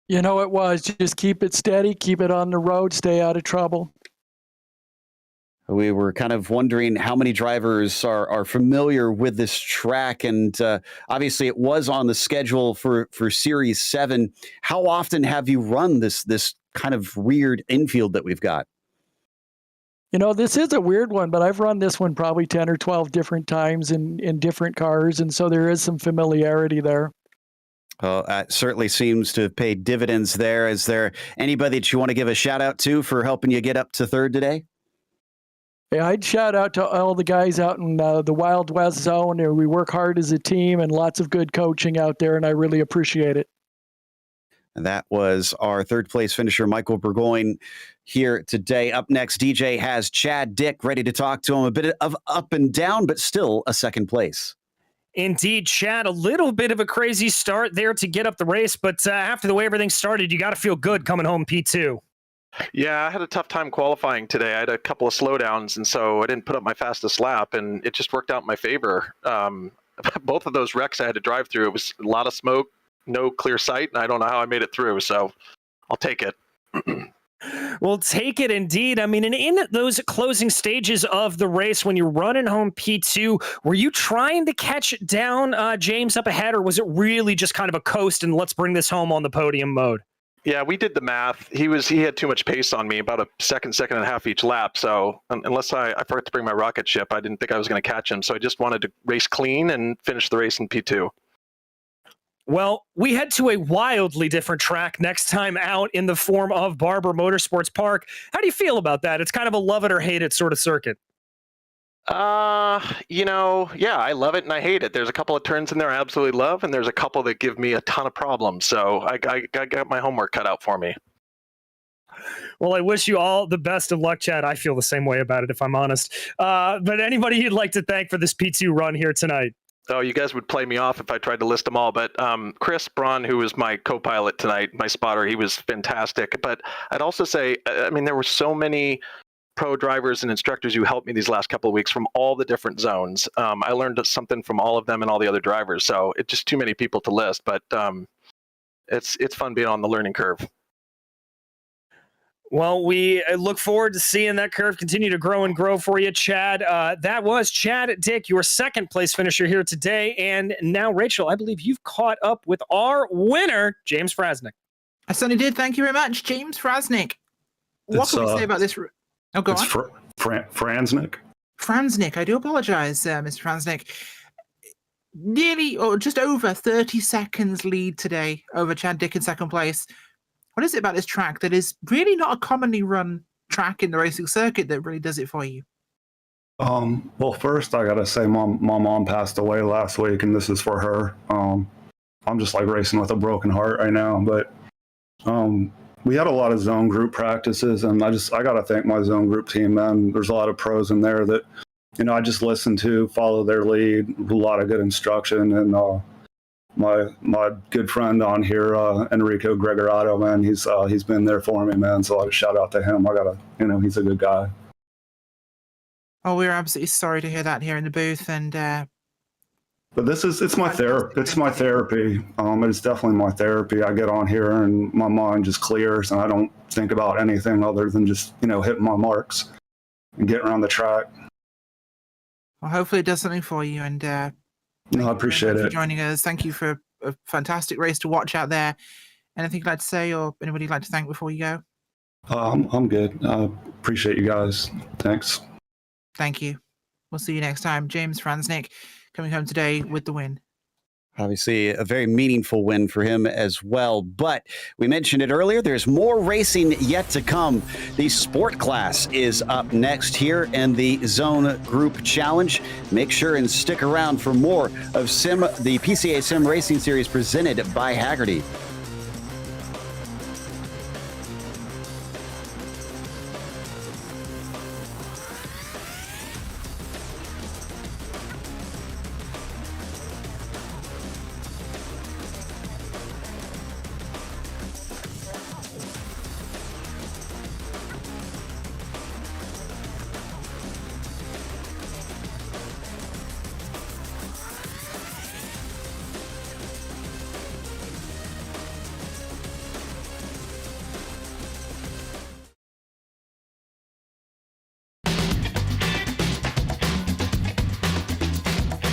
You know, it was just keep it steady, keep it on the road, stay out of trouble. We were kind of wondering how many drivers are familiar with this track, and obviously it was on the schedule for Series 7. How often have you run this kind of weird infield that we've got? You know, this is a weird one, but I've run this one probably 10 or 12 different times in different cars, and so there is some familiarity there. That certainly seems to have paid dividends there. Is there anybody that you want to give a shout out to for helping you get up to 3rd today? Yeah, I'd shout out to all the guys out in the Wild West Zone. We work hard as a team and lots of good coaching out there, and I really appreciate it. And that was our 3rd place finisher, Michael Burgoyne, here today. Up next, DJ has Chad Dick ready to talk to him. A bit of up and down, but still a 2nd place. Indeed, Chad, a little bit of a crazy start there to get up the race, but after the way everything started, you got to feel good coming home P2. Yeah, I had a tough time qualifying today. I had a couple of slowdowns, and so I didn't put up my fastest lap, and it just worked out in my favor. Both of those wrecks I had to drive through, it was a lot of smoke, no clear sight, and I don't know how I made it through, so I'll take it. Well, take it indeed. I mean, and in those closing stages of the race, when you're running home P2, were you trying to catch down James up ahead, or was it really just kind of a coast and let's bring this home on the podium mode? Yeah, we did the math. He had too much pace on me, about a second and a half each lap. So unless I forgot to bring my rocket ship, I didn't think I was going to catch him. So I just wanted to race clean and finish the race in P2. Well, we head to a wildly different track next time out in the form of Barber Motorsports Park. How do you feel about that? It's kind of a love it or hate it sort of circuit. Yeah, I love it and I hate it. There's a couple of turns in there I absolutely love, and there's a couple that give me a ton of problems. So I got my homework cut out for me. Well, I wish you all the best of luck, Chad. I feel the same way about it, if I'm honest. But anybody you'd like to thank for this P2 run here tonight? Oh, you guys would play me off if I tried to list them all. But Chris Braun, who was my co-pilot tonight, my spotter, he was fantastic. But I'd also say, I mean, there were so many pro drivers and instructors who helped me these last couple of weeks from all the different zones. I learned something from all of them and all the other drivers. So it's just too many people to list. But it's fun being on the learning curve. Well, we look forward to seeing that curve continue to grow and grow for you, Chad. That was Chad Dick, your second place finisher here today. And now, Rachel, I believe you've caught up with our winner, James Frasnick. I certainly did. Thank you very much, James Frasnick. What can we say about this? Oh, go on. Fransnick. Fransnick. I do apologize, Mr. Fransnick. Nearly, or just over 30 seconds lead today over Chad Dick in second place. What is it about this track that is really not a commonly run track in the racing circuit that really does it for you? Well, first I gotta say, my mom passed away last week, and this is for her. I'm just like racing with a broken heart right now. But we had a lot of zone group practices, and I gotta thank my zone group team, man. There's a lot of pros in there that, I just listen to, follow their lead, a lot of good instruction, and my good friend on here, Enrico Gregorato, man, he's been there for me, man. So I shout out to him. He's a good guy. Oh, we're absolutely sorry to hear that here in the booth, and but it's my therapy. It's my therapy. It's definitely my therapy. I get on here and my mind just clears, and I don't think about anything other than just hitting my marks and getting around the track. Well, hopefully it does something for you, and no, I appreciate it for joining us. Thank you for a fantastic race to watch out there. Anything you'd like to say, or anybody you'd like to thank before you go? I'm good. I appreciate you guys. Thanks. Thank you. We'll see you next time. James Fransnick coming home today with the win. Obviously, a very meaningful win for him as well. But we mentioned it earlier, there's more racing yet to come. The sport class is up next here in the Zone Group Challenge. Make sure and stick around for more of the PCA Sim Racing Series presented by Haggerty.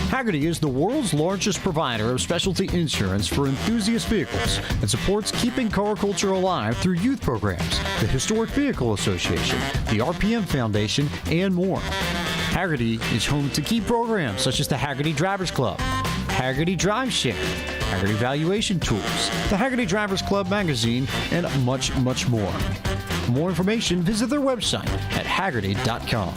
Haggerty is the world's largest provider of specialty insurance for enthusiast vehicles and supports keeping car culture alive through youth programs, the Historic Vehicle Association, the RPM Foundation, and more. Haggerty is home to key programs such as the Haggerty Drivers Club, Haggerty Drive Share, Haggerty Valuation Tools, the Haggerty Drivers Club magazine, and much, much more. For more information, visit their website at haggerty.com.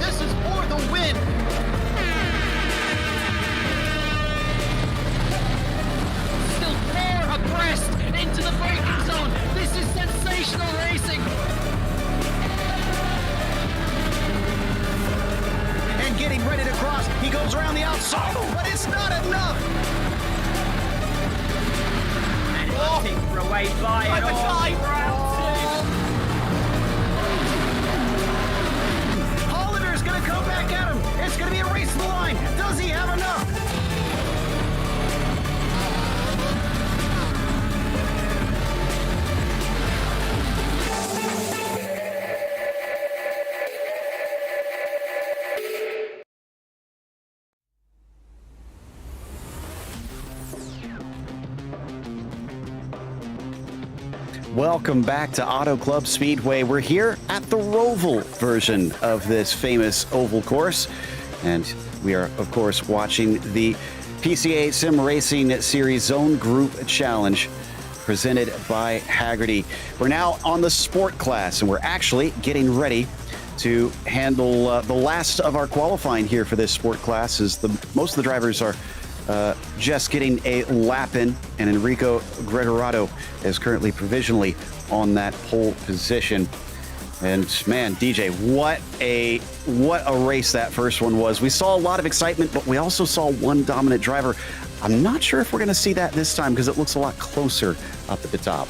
This is for the win. Still far abreast into the braking zone. This is sensational racing. And getting ready to cross, he goes around the outside, but it's not enough. And hunting for a way by it. Gonna come back at him. It's gonna be a race to the line. Does he have enough? Welcome back to Auto Club Speedway. We're here at the Roval version of this famous oval course. And we are, of course, watching the PCA Sim Racing Series Zone Group Challenge presented by Haggerty. We're now on the sport class, and we're actually getting ready to handle the last of our qualifying here for this sport class, as most of the drivers are just getting a lap in, and Enrico Gregorato is currently provisionally on that pole position. And man, DJ, what a race that first one was. We saw a lot of excitement, but we also saw one dominant driver. I'm not sure if we're going to see that this time because it looks a lot closer up at the top.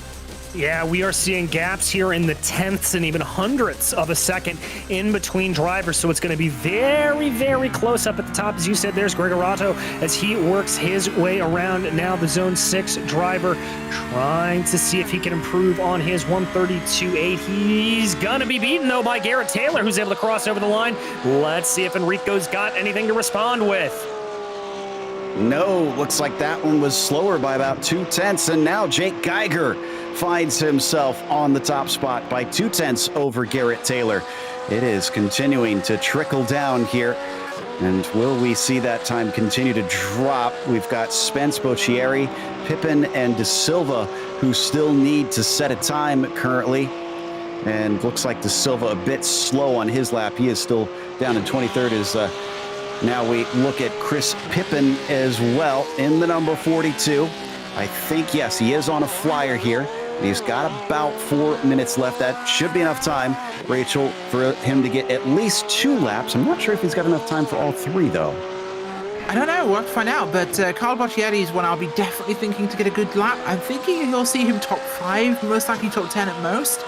Yeah, we are seeing gaps here in the tenths and even hundredths of a second in between drivers, so it's going to be very, very close up at the top. As you said, there's Gregorato as he works his way around. Now the Zone 6 driver trying to see if he can improve on his 132.8. He's going to be beaten, though, by Garrett Taylor, who's able to cross over the line. Let's see if Enrico's got anything to respond with. No, looks like that one was slower by about 0.2, and now Jake Geiger finds himself on the top spot by 0.2 over Garrett Taylor. It is continuing to trickle down here, and will we see that time continue to drop? We've got Spence, Boccieri, Pippin, and De Silva, who still need to set a time currently, and looks like De Silva a bit slow on his lap. He is still down in 23rd as now we look at Chris Pippin as well in the number 42. I think, yes, he is on a flyer here. He's got about 4 minutes left. That should be enough time, Rachel, for him to get at least 2 laps. I'm not sure if he's got enough time for all 3, though. I don't know. We'll have to find out. But Carl Boccieri is one I'll be definitely thinking to get a good lap. I'm thinking you'll see him top 5, most likely top 10 at most.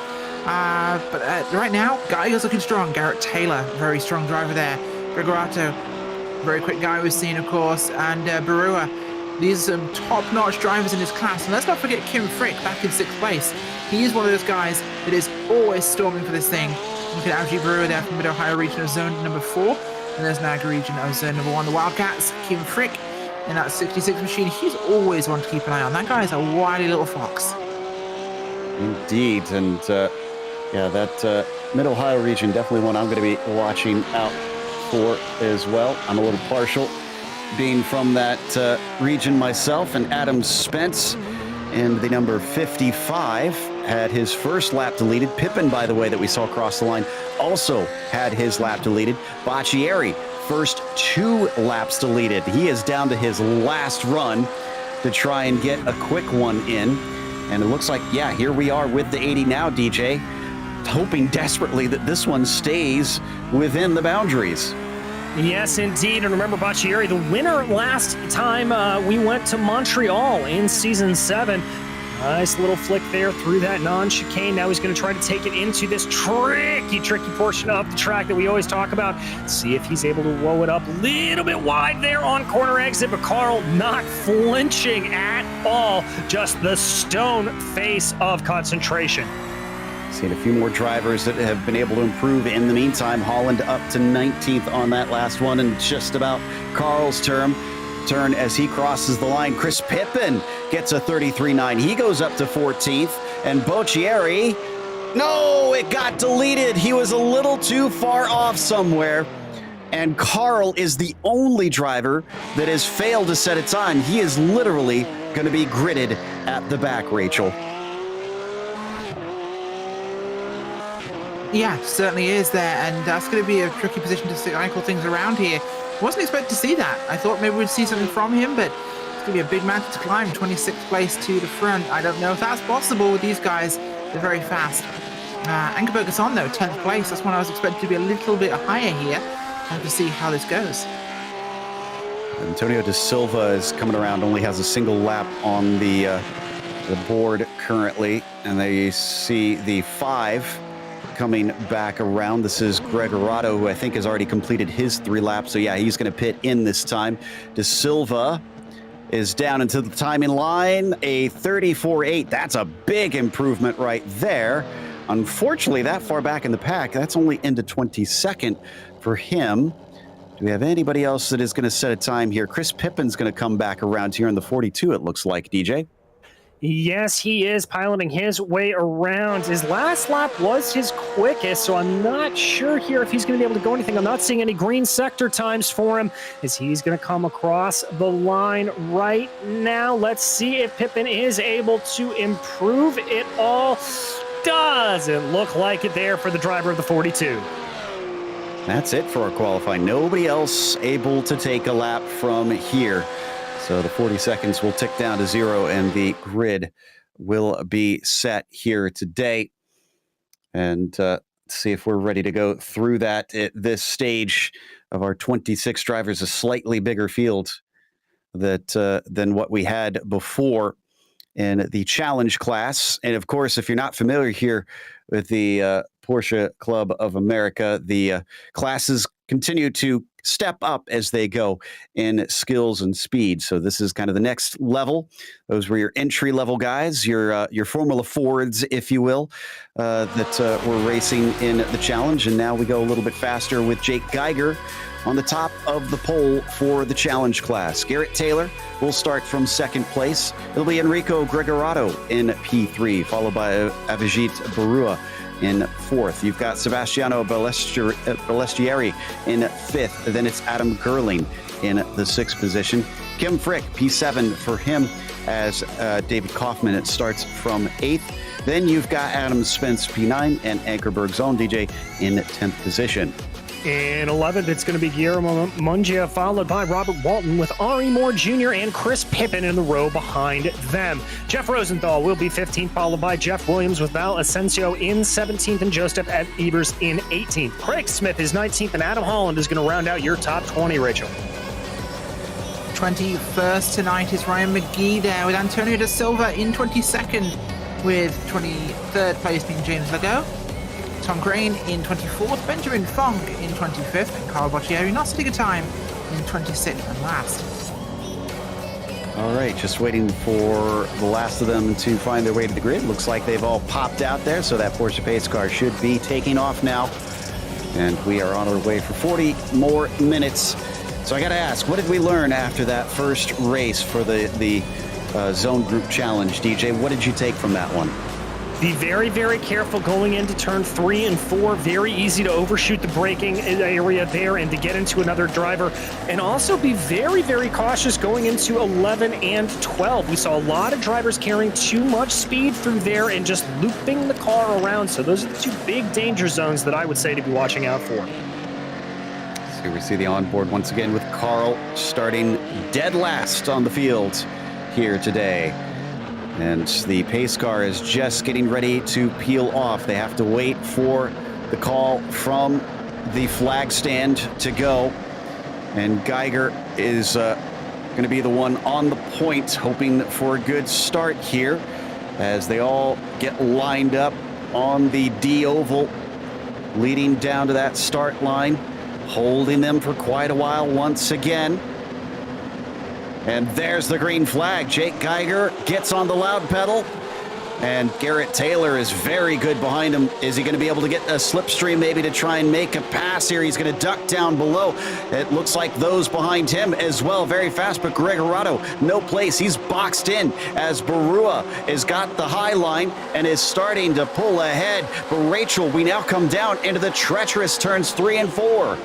But right now, Geiger's looking strong. Garrett Taylor, very strong driver there. Gregorato, very quick guy we've seen, of course. And Barua. These are some top-notch drivers in his class. And let's not forget Kim Frick back in 6th place. He is one of those guys that is always storming for this thing. Look at Avji Brewer there from Mid-Ohio region of zone number 4. And there's Naga region of zone number 1. The Wildcats, Kim Frick in that 66 machine. He's always one to keep an eye on. That guy is a wily little fox. Indeed. And yeah, that Mid-Ohio region, definitely one I'm going to be watching out for as well. I'm a little partial, being from that region myself, and Adam Spence in the number 55 had his first lap deleted. Pippin, by the way, that we saw cross the line, also had his lap deleted. Boccieri, first 2 laps deleted. He is down to his last run to try and get a quick one in. And it looks like, yeah, here we are with the 80 now, DJ, hoping desperately that this one stays within the boundaries. Yes, indeed. And remember, Boccieri, the winner last time we went to Montreal in Season 7. Nice little flick there through that non-chicane. Now he's going to try to take it into this tricky portion of the track that we always talk about. See if he's able to roll it up a little bit wide there on corner exit, but Carl not flinching at all. Just the stone face of concentration. Seen a few more drivers that have been able to improve in the meantime. Holland up to 19th on that last one, and just about Carl's turn as he crosses the line. Chris Pippin gets a 33.9. He goes up to 14th, and Boccieri, no, it got deleted. He was a little too far off somewhere, and Carl is the only driver that has failed to set a time. He is literally going to be gridded at the back, Rachel. Yeah, certainly is there, and that's going to be a tricky position to cycle things around here. Wasn't expecting to see that. I thought maybe we'd see something from him, but it's going to be a big mountain to climb, 26th place to the front. I don't know if that's possible with these guys. They're very fast. Ankerberg is on, though, 10th place. That's one I was expecting to be a little bit higher here. I'll have to see how this goes. Antonio De Silva is coming around, only has a single lap on the board currently, and there you see the 5 coming back around. This is Gregorato, who I think has already completed his 3 laps. So yeah, he's going to pit in this time. De Silva is down into the timing line, a 34.8. That's a big improvement right there. Unfortunately, that far back in the pack, that's only into 22nd for him. Do we have anybody else that is going to set a time here? Chris Pippin's going to come back around here in the 42, it looks like, DJ. Yes, he is piloting his way around. His last lap was his quickest, so I'm not sure here if he's going to be able to go anything. I'm not seeing any green sector times for him as he's going to come across the line right now. Let's see if Pippin is able to improve it all. Doesn't look like it there for the driver of the 42. That's it for our qualifying. Nobody else able to take a lap from here. So the 40 seconds will tick down to 0 and the grid will be set here today. And see if we're ready to go through that at this stage of our 26 drivers, a slightly bigger field than what we had before in the challenge class. And of course, if you're not familiar here with the Porsche Club of America, the classes continue to step up as they go in skills and speed. So this is kind of the next level. Those were your entry level guys, your Formula Fords, if you will, that were racing in the challenge. And now we go a little bit faster with Jake Geiger on the top of the pole for the challenge class. Garrett Taylor will start from second place. It'll be Enrico Gregorato in P3, followed by Avijit Barua in fourth. You've got Sebastiano Balestieri in fifth. Then it's Adam Gerling in the sixth position. Kim Frick, P7 for him, as David Kaufman starts from eighth. Then you've got Adam Spence, P9, and Ankerberg's own DJ in 10th position. In 11th, it's going to be Guillermo Mungia, followed by Robert Walton with Ari Moore Jr. and Chris Pippin in the row behind them. Jeff Rosenthal will be 15th, followed by Jeff Williams with Val Asensio in 17th and Joseph Ebers in 18th. Craig Smith is 19th, and Adam Holland is going to round out your top 20, Rachel. 21st tonight is Ryan McGee there with Antonio da Silva in 22nd, with 23rd place being James Legault. Tom Crane in 24th, Benjamin Fong in 25th, and Carl Boccieri not sitting a time in 26th and last. All right, just waiting for the last of them to find their way to the grid. Looks like they've all popped out there, so that Porsche pace car should be taking off now. And we are on our way for 40 more minutes. So I got to ask, what did we learn after that first race for the Zone Group Challenge, DJ? What did you take from that one? Be very, very careful going into turn 3 and 4. Very easy to overshoot the braking area there and to get into another driver. And also be very, very cautious going into 11 and 12. We saw a lot of drivers carrying too much speed through there and just looping the car around. So those are the two big danger zones that I would say to be watching out for. So here we see the onboard once again with Carl starting dead last on the field here today. And the pace car is just getting ready to peel off. They have to wait for the call from the flag stand to go. And Geiger is going to be the one on the point, hoping for a good start here as they all get lined up on the D oval, leading down to that start line, holding them for quite a while once again. And there's the green flag. Jake Geiger gets on the loud pedal, and Garrett Taylor is very good behind him. Is he going to be able to get a slipstream maybe to try and make a pass here? He's going to duck down below. It looks like those behind him as well, very fast, but Gregorato, no place. He's boxed in as Barua has got the high line and is starting to pull ahead. But Rachel, we now come down into the treacherous turns 3 and 4.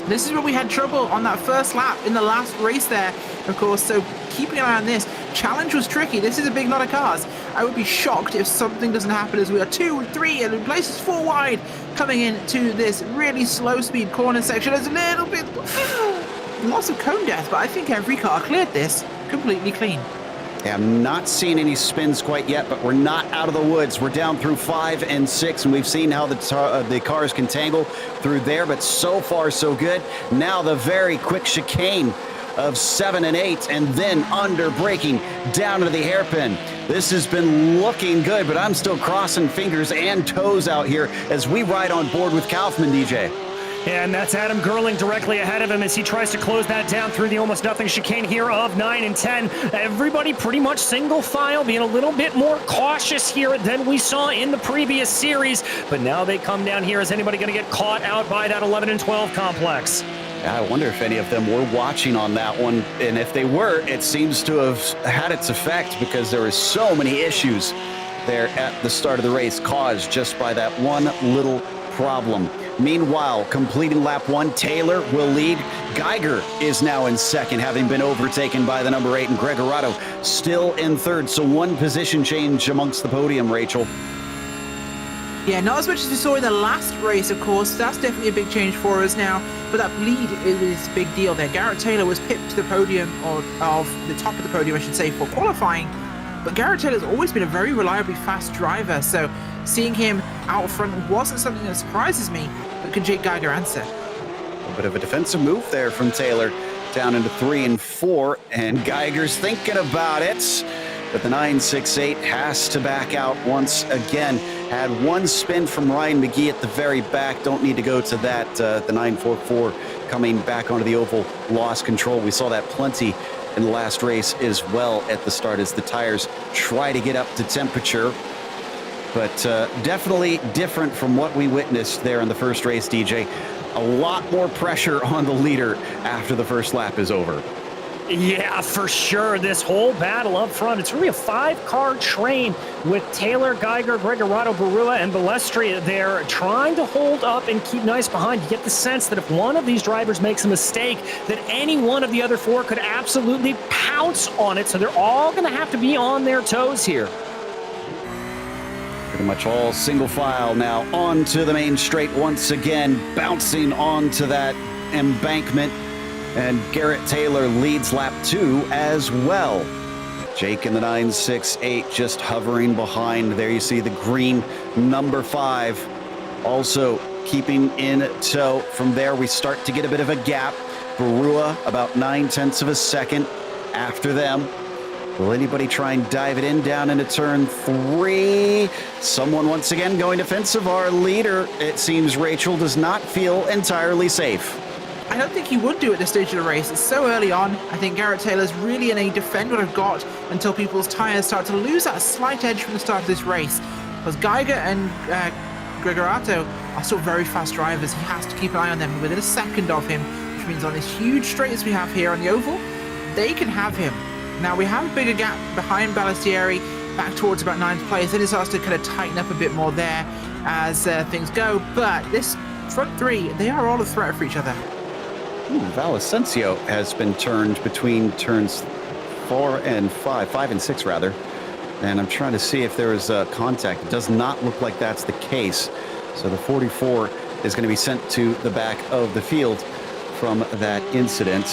This is where we had trouble on that first lap in the last race there, of course, so keeping an eye on this. Challenge was tricky. This is a big lot of cars. I would be shocked if something doesn't happen as we are 2, 3, and in places 4 wide coming into this really slow speed corner section. There's a little bit, lots of cone death, but I think every car cleared this completely clean. Yeah, I'm not seeing any spins quite yet, but we're not out of the woods. We're down through 5 and 6, and we've seen how the cars can tangle through there, but so far so good. Now the very quick chicane of 7 and 8, and then under braking down to the hairpin. This has been looking good, but I'm still crossing fingers and toes out here as we ride on board with Kaufman, DJ. And that's Adam Gerling directly ahead of him as he tries to close that down through the almost nothing chicane here of 9 and 10. Everybody pretty much single file, being a little bit more cautious here than we saw in the previous series. But now they come down here. Is anybody going to get caught out by that 11 and 12 complex? I wonder if any of them were watching on that one, and if they were, it seems to have had its effect because there were so many issues there at the start of the race caused just by that one little problem. Meanwhile, completing lap 1, Taylor will lead. Geiger is now in second, having been overtaken by the number 8, and Gregorato still in third. So one position change amongst the podium, Rachel. Yeah, not as much as we saw in the last race, of course. That's definitely a big change for us now. But that lead is a big deal there. Garrett Taylor was pipped to the podium, or of the top of the podium, I should say, for qualifying. But Garrett Taylor's always been a very reliably fast driver, so seeing him out front wasn't something that surprises me. But can Jake Geiger answer? A bit of a defensive move there from Taylor, down into 3 and 4, and Geiger's thinking about it. But the 968 has to back out once again. Had one spin from Ryan McGee at the very back. Don't need to go to that. The 944 coming back onto the oval lost control. We saw that plenty in the last race as well at the start as the tires try to get up to temperature. But definitely different from what we witnessed there in the first race, DJ. A lot more pressure on the leader after the first lap is over. Yeah, for sure. This whole battle up front, it's really a 5-car train with Taylor, Geiger, Gregorato, Barua, and Balestri there trying to hold up and keep nice behind. You get the sense that if one of these drivers makes a mistake, that any one of the other 4 could absolutely pounce on it. So they're all going to have to be on their toes here. Pretty much all single file now onto the main straight once again, bouncing onto that embankment. And Garrett Taylor leads lap 2 as well. Jake in the 968 just hovering behind. There you see the green number 5 also keeping in tow. From there we start to get a bit of a gap. Barua about 9/10 of a second after them. Will anybody try and dive it in down into turn 3? Someone once again going defensive. Our leader, it seems, Rachel, does not feel entirely safe. I don't think he would do at this stage of the race. It's so early on. I think Garrett Taylor's really in a defend what I've got until people's tires start to lose that slight edge from the start of this race. Because Geiger and Gregorato are still very fast drivers. He has to keep an eye on them within a second of him, which means on this huge straight we have here on the oval, they can have him. Now we have a bigger gap behind Balastieri, back towards about 9th place. Then it starts to kind of tighten up a bit more there as things go. But this front 3, they are all a threat for each other. Valasencio has been turned between turns 4 and 5 and 6 rather. And I'm trying to see if there is contact. It does not look like that's the case. So the 44 is going to be sent to the back of the field from that incident.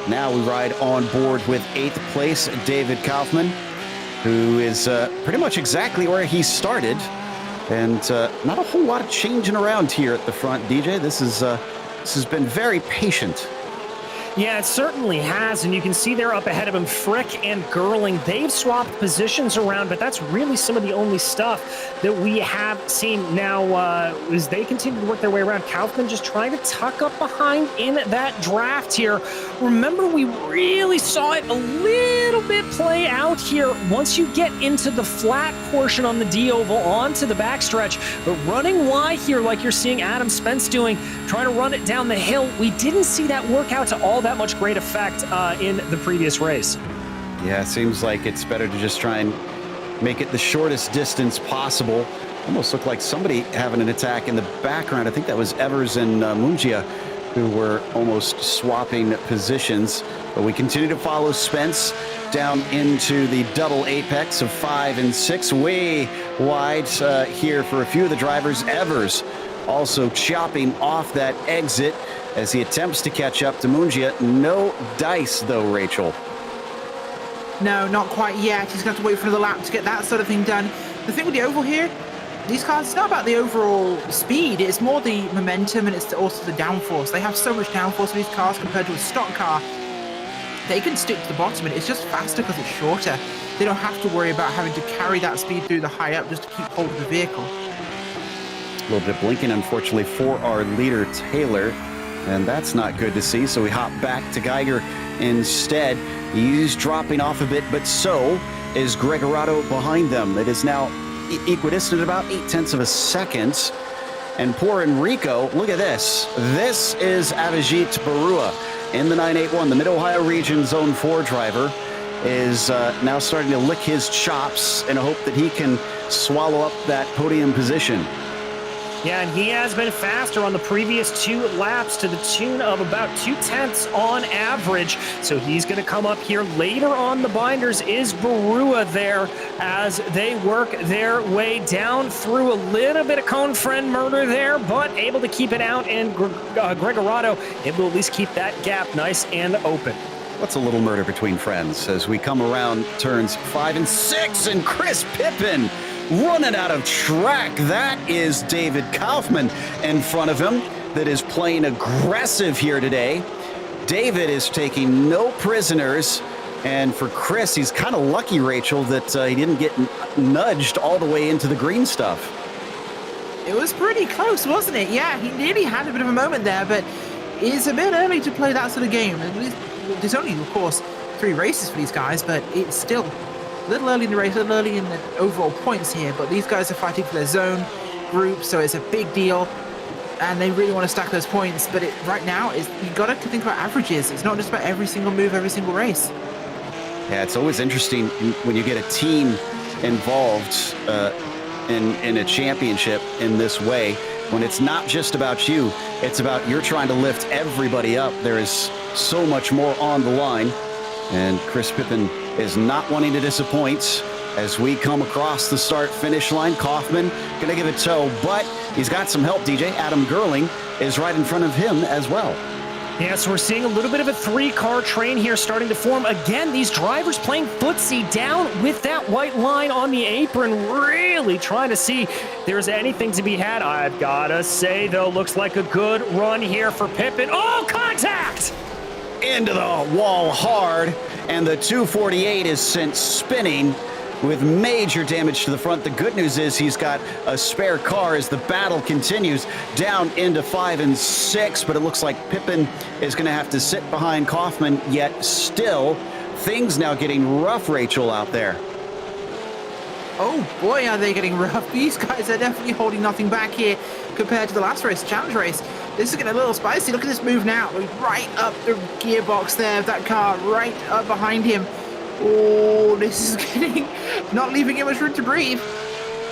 Now we ride on board with 8th place David Kaufman, who is pretty much exactly where he started. And not a whole lot of changing around here at the front, DJ. This has been very patient. Yeah, it certainly has, and you can see they're up ahead of him. Frick and Gerling, they've swapped positions around, but that's really some of the only stuff that we have seen now as they continue to work their way around. Kaufman just trying to tuck up behind in that draft here. Remember, we really saw it a little bit play out here once you get into the flat portion on the D-oval onto the backstretch, but running wide here like you're seeing Adam Spence doing, trying to run it down the hill, we didn't see that work out to all that much great effect in the previous race. Yeah, it seems like it's better to just try and make it the shortest distance possible. Almost looked like somebody having an attack in the background. I think that was Evers and Mungia who were almost swapping positions. But we continue to follow Spence down into the double apex of 5 and 6. Way wide here for a few of the drivers. Evers also chopping off that exit as he attempts to catch up to Mungia. No dice, though, Rachel. No, not quite yet. He's going to have to wait for another lap to get that sort of thing done. The thing with the oval here, these cars, it's not about the overall speed. It's more the momentum and it's also the downforce. They have so much downforce in these cars compared to a stock car. They can stick to the bottom and it's just faster because it's shorter. They don't have to worry about having to carry that speed through the high up just to keep hold of the vehicle. A little bit of blinking, unfortunately, for our leader, Taylor. And that's not good to see, so we hop back to Geiger instead. He's dropping off a bit, but so is Gregorato behind them. It is now equidistant, about 0.8 of a second. And poor Enrico, look at this. This is Avijit Barua in the 981. The Mid-Ohio Region Zone 4 driver is now starting to lick his chops in a hope that he can swallow up that podium position. Yeah, and he has been faster on the previous 2 laps to the tune of about 0.2 on average. So he's going to come up here later on the binders. Is Barua there as they work their way down through a little bit of cone friend murder there, but able to keep it out, and Gregorado able to at least keep that gap nice and open. What's a little murder between friends as we come around turns 5 and 6, and Chris Pippen running out of track. That is David Kaufman in front of him that is playing aggressive here today. David is taking no prisoners, and for Chris, he's kind of lucky, Rachel, that he didn't get nudged all the way into the green stuff. It was pretty close, wasn't it? Yeah, he nearly had a bit of a moment there, but it's a bit early to play that sort of game. There's only, of course, 3 races for these guys, but it's still a little early in the race, a little early in the overall points here, but these guys are fighting for their zone group, so it's a big deal, and they really want to stack those points. But right now, you've got to think about averages. It's not just about every single move, every single race. Yeah, it's always interesting when you get a team involved in a championship in this way, when it's not just about you, it's about you're trying to lift everybody up. There is so much more on the line, and Chris Pippen is not wanting to disappoint as we come across the start-finish line. Kaufman gonna give it tow, but he's got some help, DJ. Adam Gerling is right in front of him as well. Yeah, so we're seeing a little bit of a 3-car train here starting to form. Again, these drivers playing footsie down with that white line on the apron, really trying to see if there's anything to be had. I've got to say, though, looks like a good run here for Pippen. Oh, contact! Into the wall hard, and the 248 is sent spinning with major damage to the front. The good news is he's got a spare car as the battle continues down into 5 and 6, but it looks like Pippen is going to have to sit behind Kaufman, yet still things now getting rough, Rachel, out there. Oh boy, are they getting rough. These guys are definitely holding nothing back here compared to the last race, the challenge race. This is getting a little spicy. Look at this move now. Right up the gearbox there of that car, right up behind him. Oh, this is getting, not leaving him much room to breathe.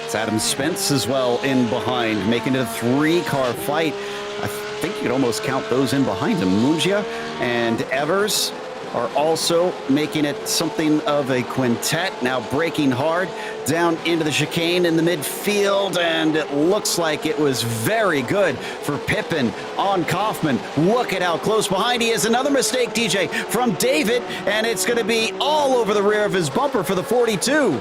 It's Adam Spence as well in behind, making it a 3-car fight. I think you could almost count those in behind him. Mungia and Evers are also making it something of a quintet, now braking hard down into the chicane in the midfield, and it looks like it was very good for Pippen on Kaufman. Look at how close behind he is. Another mistake, DJ, from David, and it's going to be all over the rear of his bumper for the 42.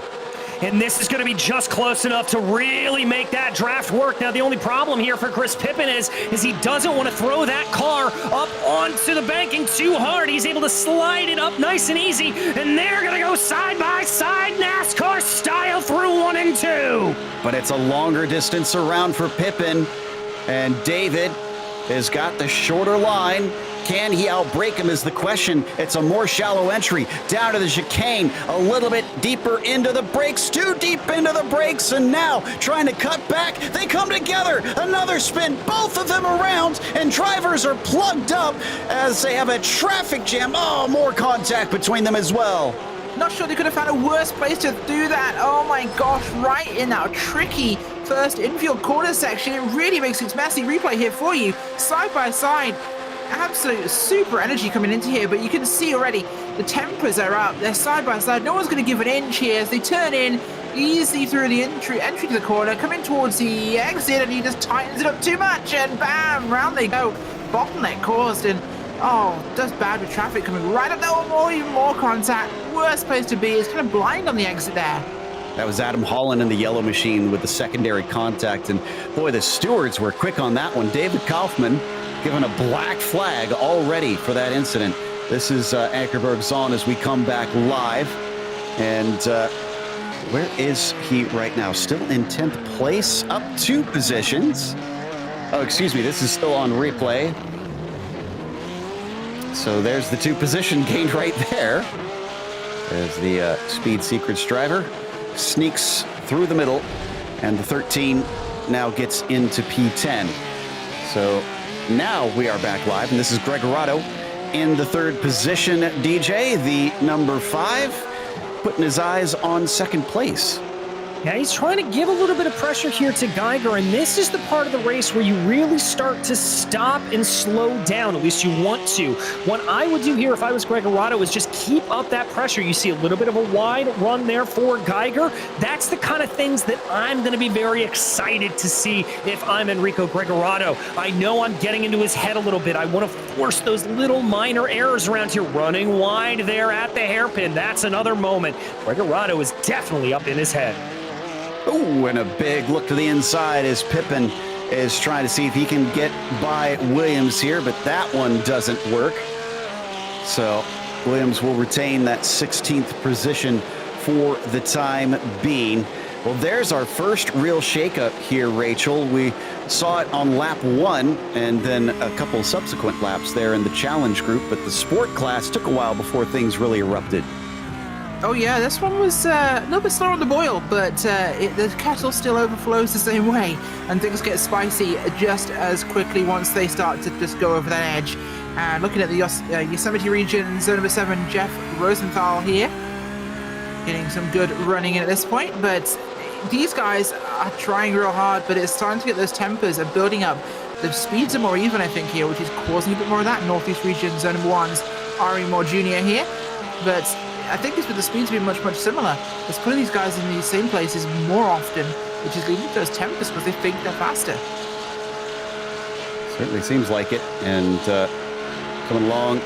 And this is going to be just close enough to really make that draft work. Now, the only problem here for Chris Pippen is he doesn't want to throw that car up onto the banking too hard. He's able to slide it up nice and easy, and they're going to go side by side, NASCAR style, through 1 and 2. But it's a longer distance around for Pippen, and David has got the shorter line. Can he outbrake him is the question. It's a more shallow entry down to the chicane, a little bit deeper into the brakes, too deep into the brakes, and now trying to cut back. They come together, another spin, both of them around, and drivers are plugged up as they have a traffic jam. Oh, more contact between them as well. Not sure they could have found a worse place to do that. Oh my gosh, right in that tricky first infield corner section. It really makes things messy. Replay here for you, side by side. Absolute super energy coming into here, but you can see already the tempers are up. They're side by side. No one's going to give an inch here as they turn in easily through the entry to the corner, coming towards the exit, and he just tightens it up too much, and bam, round they go. Bottleneck caused, and just bad with traffic coming right up there. Oh, even more contact. Worst place to be. It's kind of blind on the exit there. That was Adam Holland in the yellow machine with the secondary contact, and boy, the stewards were quick on that one. David Kaufman given a black flag already for that incident. This is Ankerberg Zahn as we come back live. And where is he right now? Still in 10th place, up 2 positions. Oh, excuse me, this is still on replay. So there's the 2 position gained right there as the Speed Secrets driver sneaks through the middle, and the 13 now gets into P10. So now we are back live, and this is Gregorado in the third position. DJ, the number 5, putting his eyes on second place. Yeah, he's trying to give a little bit of pressure here to Geiger, and this is the part of the race where you really start to stop and slow down. At least you want to. What I would do here if I was Gregorado is just keep up that pressure. You see a little bit of a wide run there for Geiger. That's the kind of things that I'm going to be very excited to see if I'm Enrico Gregorado. I know I'm getting into his head a little bit. I want to force those little minor errors around here. Running wide there at the hairpin. That's another moment. Gregorado is definitely up in his head. Oh, and a big look to the inside as Pippin is trying to see if he can get by Williams here, but that one doesn't work. So Williams will retain that 16th position for the time being. Well, there's our first real shakeup here, Rachel. We saw it on lap 1 and then a couple subsequent laps there in the challenge group, but the sport class took a while before things really erupted. Oh yeah, this one was a little bit slower on the boil, but the kettle still overflows the same way, and things get spicy just as quickly once they start to just go over that edge. And looking at the Yosemite region, zone number 7, Jeff Rosenthal here, getting some good running in at this point, but these guys are trying real hard, but it's starting to get those tempers are building up. The speeds are more even, I think, here, which is causing a bit more of that. Northeast region, zone number 1's Ari Moore Jr. here, but I think it's with the speeds being much, much similar. It's putting these guys in these same places more often, which is leading to those tempers because they think they're faster. Certainly seems like it. And coming along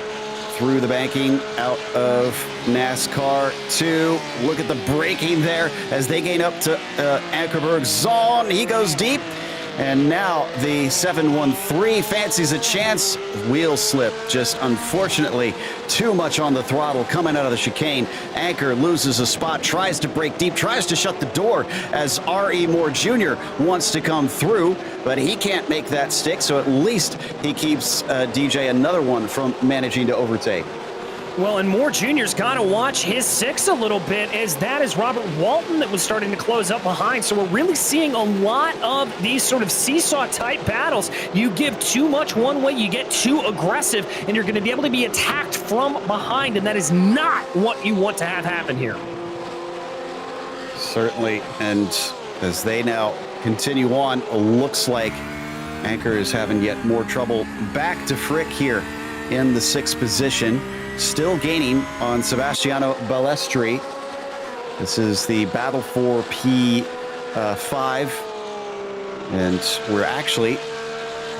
through the banking out of NASCAR 2. Look at the braking there as they gain up to Ankerberg's zone. He goes deep. And now the 713 fancies a chance. Wheel slip, just unfortunately too much on the throttle coming out of the chicane. Anker loses a spot, tries to brake deep, tries to shut the door as R.E. Moore Jr. wants to come through, but he can't make that stick, so at least he keeps DJ another one from managing to overtake. Well, and Moore Jr.'s got to watch his 6 a little bit, as that is Robert Walton that was starting to close up behind. So we're really seeing a lot of these sort of seesaw-type battles. You give too much one way, you get too aggressive, and you're going to be able to be attacked from behind, and that is not what you want to have happen here. Certainly, and as they now continue on, looks like Anker is having yet more trouble. Back to Frick here in the 6th position. Still gaining on Sebastiano Balestri. This is the battle for P5. And we're actually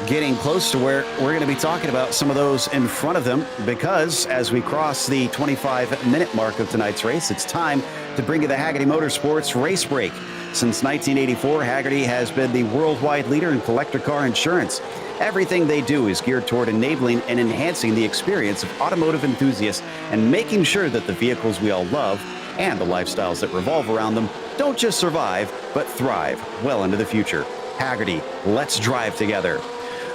getting close to where we're going to be talking about some of those in front of them, because as we cross the 25-minute mark of tonight's race, it's time to bring you the Hagerty Motorsports Race Break. Since 1984, Hagerty has been the worldwide leader in collector car insurance. Everything they do is geared toward enabling and enhancing the experience of automotive enthusiasts and making sure that the vehicles we all love and the lifestyles that revolve around them don't just survive, but thrive well into the future. Hagerty, let's drive together.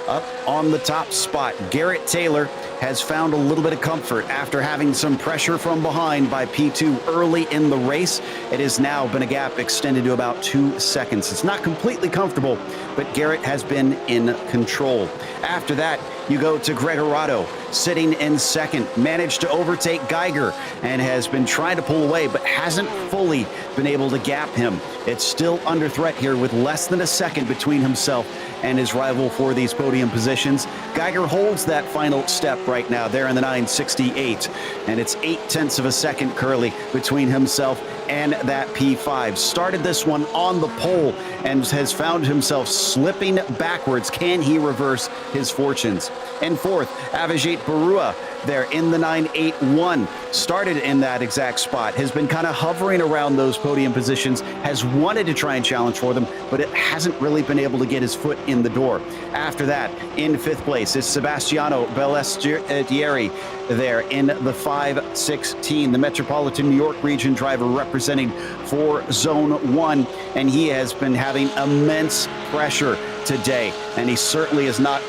Up on the top spot, Garrett Taylor has found a little bit of comfort after having some pressure from behind by P2 early in the race. It has now been a gap extended to about 2 seconds. It's not completely comfortable, but Garrett has been in control. After that, you go to Gregorado, sitting in second, managed to overtake Geiger and has been trying to pull away, but hasn't fully been able to gap him. It's still under threat here with less than a second between himself and his rival for these podium positions. Geiger holds that final step right now there in the 968, and it's 0.8 of a second currently between himself and that P5. Started this one on the pole and has found himself slipping backwards. Can he reverse his fortunes? In fourth, Avijit Barua there in the 981. Started in that exact spot, has been kind of hovering around those podium positions, has wanted to try and challenge for them, but it hasn't really been able to get his foot in the door. After that, in fifth place is Sebastiano Balestieri there in the 516, the Metropolitan New York region driver representing for Zone 1, and he has been having immense pressure today, and he certainly is not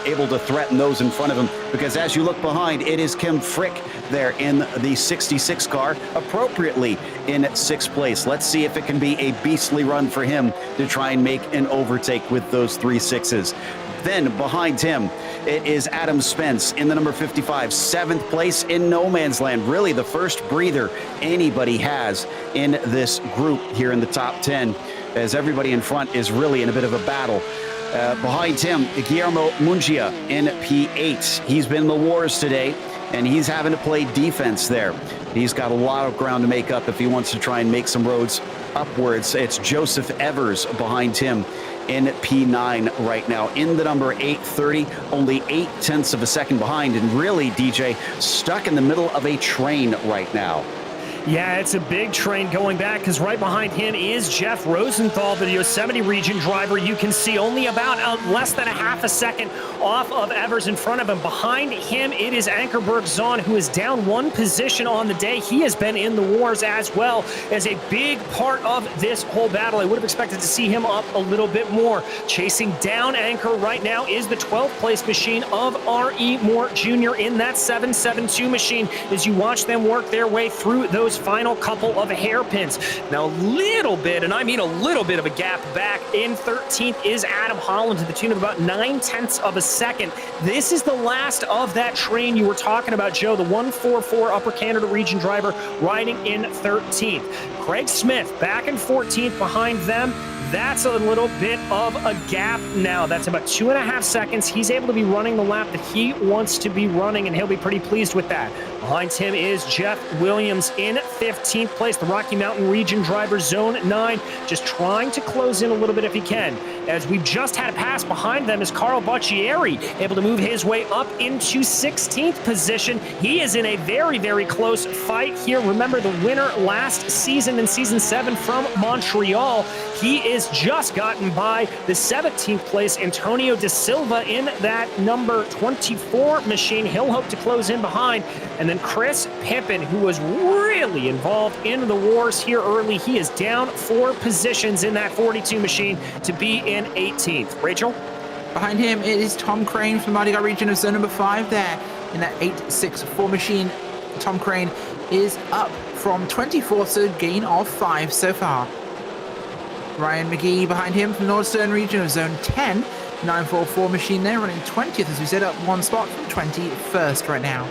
able to threaten those in front of him, because as you look behind, it is Kim Frick there in the 66 car, appropriately in 6th place. Let's see if it can be a beastly run for him to to try and make an overtake with those 3.6s. Then behind him, it is Adam Spence in the number 55, 7th place in no man's land. Really the first breather anybody has in this group here in the top 10, as everybody in front is really in a bit of a battle. Behind him, Guillermo Mungia in P8. He's been in the wars today, and he's having to play defense there. He's got a lot of ground to make up if he wants to try and make some roads upwards. It's Joseph Evers behind him in P9 right now. In the number 830, only 0.8 of a second behind, and really, DJ, stuck in the middle of a train right now. Yeah, it's a big train going back, because right behind him is Jeff Rosenthal, the Yosemite region driver. You can see only about less than a half a second off of Evers in front of him. Behind him, it is Ankerberg Zahn, who is down 1 position on the day. He has been in the wars as well as a big part of this whole battle. I would have expected to see him up a little bit more. Chasing down Anker right now is the 12th place machine of R.E. Moore Jr. in that 772 machine, as you watch them work their way through those final couple of hairpins. Now, a little bit, and I mean a little bit of a gap back in 13th is Adam Holland to the tune of about 0.9 of a second. This is the last of that train you were talking about, Joe, the 144 Upper Canada region driver riding in 13th. Craig Smith back in 14th behind them. That's a little bit of a gap now. That's about 2.5 seconds. He's able to be running the lap that he wants to be running, and he'll be pretty pleased with that. Behind him is Jeff Williams in 15th place, the Rocky Mountain region driver, Zone 9, just trying to close in a little bit if he can. As we've just had a pass behind them is Carl Boccieri, able to move his way up into 16th position. He is in a very, very close fight here. Remember the winner last season in Season 7 from Montreal. He is just gotten by the 17th place Antonio De Silva in that number 24 machine. He'll hope to close in behind. And then Chris Pippin, who was really involved in the wars here early, he is down 4 positions in that 42 machine to be in 18th. Rachel? Behind him, it is Tom Crane from the Mardi Gras region of zone number 5 there in that 864 machine. Tom Crane is up from 24th, so a gain of 5 so far. Ryan McGee behind him from Nordstern region of zone 10, 944 machine there, running 20th, as we said, up 1 spot from 21st right now.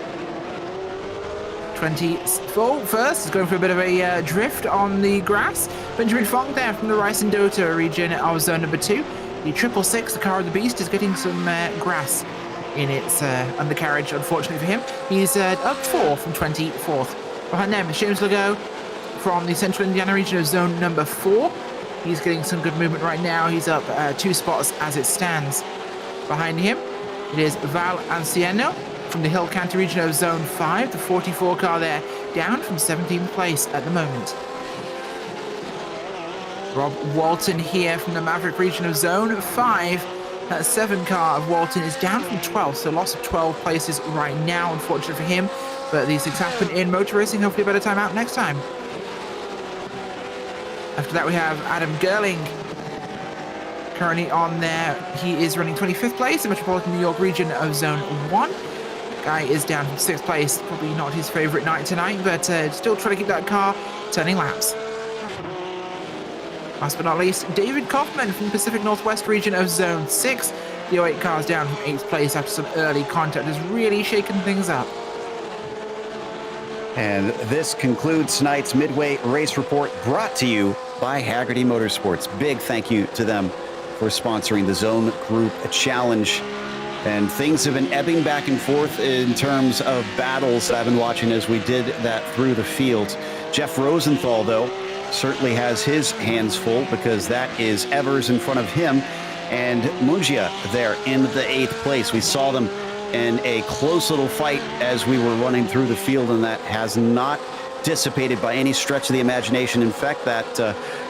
21st is going for a bit of a drift on the grass. Benjamin Fong there from the Rice and Dota region of zone number 2. The 666, the car of the beast, is getting some grass in its undercarriage, unfortunately for him. He's up 4 from 24th. Behind them, James Legault from the Central Indiana region of zone number 4. He's getting some good movement right now. He's up 2 spots as it stands. Behind him, it is Val Anciano from the Hill County region of zone 5. The 44 car there, down from 17th place at the moment. Rob Walton here from the Maverick region of zone 5. That 7 car of Walton is down from 12th, so loss of 12 places right now, unfortunate for him. But these things happen in motor racing. Hopefully a better time out next time. After that, we have Adam Gerling currently on there. He is running 25th place in the Metropolitan New York region of zone 1. Guy is down from 6th place. Probably not his favorite night tonight, but still trying to keep that car turning laps. Last but not least, David Kaufman from the Pacific Northwest region of zone 6. The 08 car is down from 8th place after some early contact, has really shaken things up. And this concludes tonight's Midway Race Report, brought to you by Haggerty Motorsports. Big thank you to them for sponsoring the Zone Group Challenge. And things have been ebbing back and forth in terms of battles that I've been watching as we did that through the field. Jeff Rosenthal, though, certainly has his hands full, because that is Evers in front of him and Mungia there in the 8th place. We saw them in a close little fight as we were running through the field, and that has not dissipated by any stretch of the imagination. In fact, that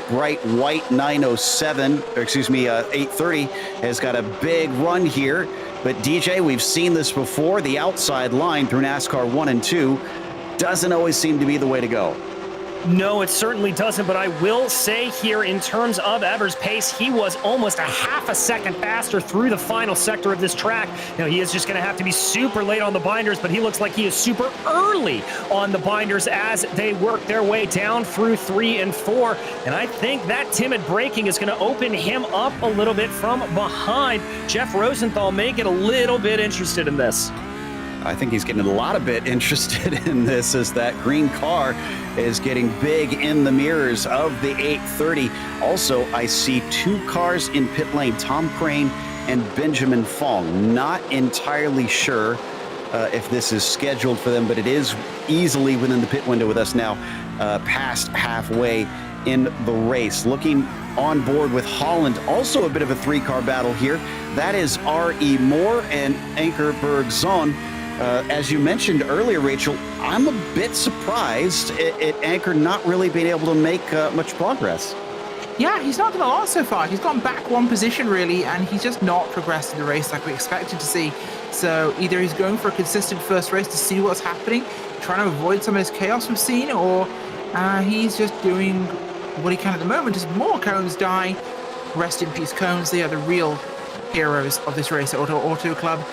bright white 830 has got a big run here. But DJ, we've seen this before. The outside line through NASCAR 1 and 2 doesn't always seem to be the way to go. No, it certainly doesn't, but I will say here in terms of Evers' pace, he was almost a half a second faster through the final sector of this track. He is just going to have to be super late on the binders, but he looks like he is super early on the binders as they work their way down through 3 and 4. And I think that timid braking is going to open him up a little bit from behind. Jeff Rosenthal may get a little bit interested in this. I think he's getting a lot of bit interested in this as that green car is getting big in the mirrors of the 830. Also, I see 2 cars in pit lane, Tom Crane and Benjamin Fong. Not entirely sure if this is scheduled for them, but it is easily within the pit window with us now past halfway in the race. Looking on board with Holland, also a bit of a 3-car battle here. That is R.E. Moore and Ankerberg Zon. As you mentioned earlier, Rachel, I'm a bit surprised at Anchor not really being able to make much progress. Yeah, he's not done a lot so far. He's gone back 1 position, really, and he's just not progressed in the race like we expected to see. So either he's going for a consistent first race to see what's happening, trying to avoid some of this chaos we've seen, or he's just doing what he can at the moment as more cones die. Rest in peace, cones. They are the real heroes of this race at Auto Club.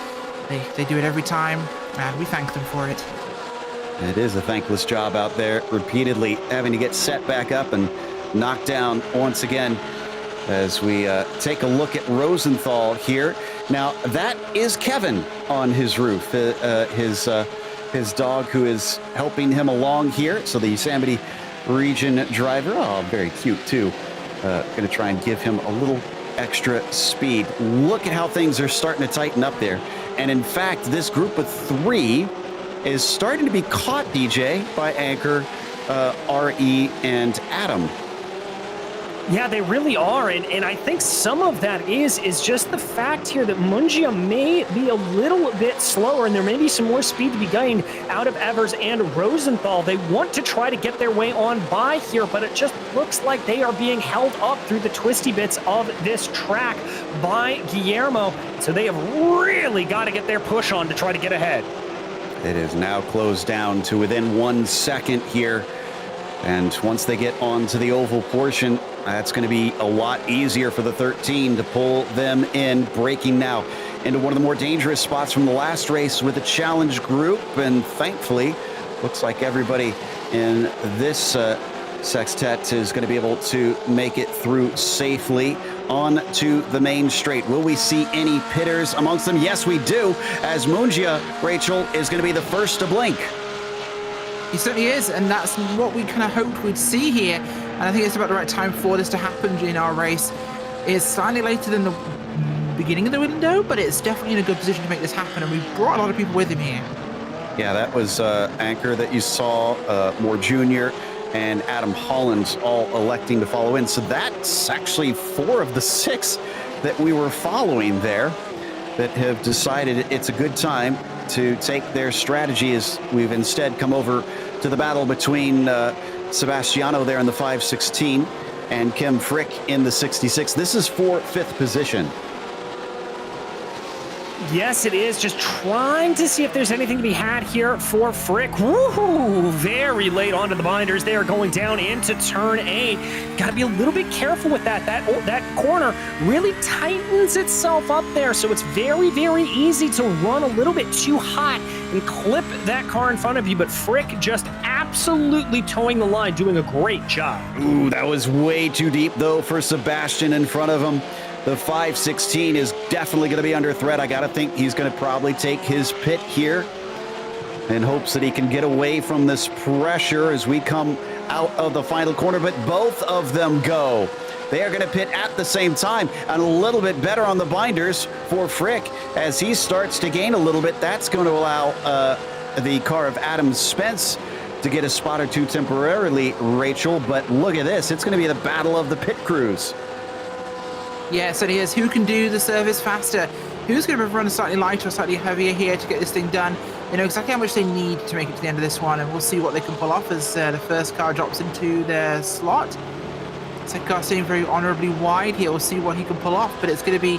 They do it every time, and we thank them for it. It is a thankless job out there, repeatedly having to get set back up and knocked down once again as we take a look at Rosenthal here. Now, that is Kevin on his roof, his dog who is helping him along here. So the Yosemite region driver, oh, very cute too. Going to try and give him a little extra speed. Look at how things are starting to tighten up there. And in fact, this group of 3 is starting to be caught, DJ, by Anchor, RE, and Adam. Yeah, they really are, and I think some of that is just the fact here that Mungia may be a little bit slower, and there may be some more speed to be gained out of Evers and Rosenthal. They want to try to get their way on by here, but it just looks like they are being held up through the twisty bits of this track by Guillermo, so they have really got to get their push on to try to get ahead. It is now closed down to within 1 second here. And once they get onto the oval portion, that's going to be a lot easier for the 13 to pull them in, braking now into one of the more dangerous spots from the last race with the challenge group. And thankfully, looks like everybody in this sextet is going to be able to make it through safely on to the main straight. Will we see any pitters amongst them? Yes, we do, as Mungia, Rachel, is going to be the first to blink. He certainly is, and that's what we kind of hoped we'd see here. And I think it's about the right time for this to happen in our race. It's slightly later than the beginning of the window, but it's definitely in a good position to make this happen, and we've brought a lot of people with him here. Yeah, that was Anchor that you saw, Moore Jr., and Adam Holland all electing to follow in. So that's actually 4 of the 6 that we were following there that have decided it's a good time to take their strategy, as we've instead come over to the battle between Sebastiano there in the 516 and Kim Frick in the 66. This is for 5th position. Yes, it is. Just trying to see if there's anything to be had here for Frick. Woo! Very late onto the binders. They are going down into turn 8. Got to be a little bit careful with that. That corner really tightens itself up there, so it's very, very easy to run a little bit too hot and clip that car in front of you. But Frick just absolutely towing the line, doing a great job. Ooh, that was way too deep, though, for Sebastian in front of him. The 516 is definitely going to be under threat. I got to think he's going to probably take his pit here in hopes that he can get away from this pressure as we come out of the final corner. But both of them go. They are going to pit at the same time, and a little bit better on the binders for Frick as he starts to gain a little bit. That's going to allow the car of Adam Spence to get a spot or two temporarily, Rachel. But look at this. It's going to be the battle of the pit crews. Yes, it is. Who can do the service faster? Who's going to run slightly lighter or slightly heavier here to get this thing done? They know exactly how much they need to make it to the end of this one, and we'll see what they can pull off as the first car drops into their slot. Second car staying very honorably wide here. We'll see what he can pull off, but it's going to be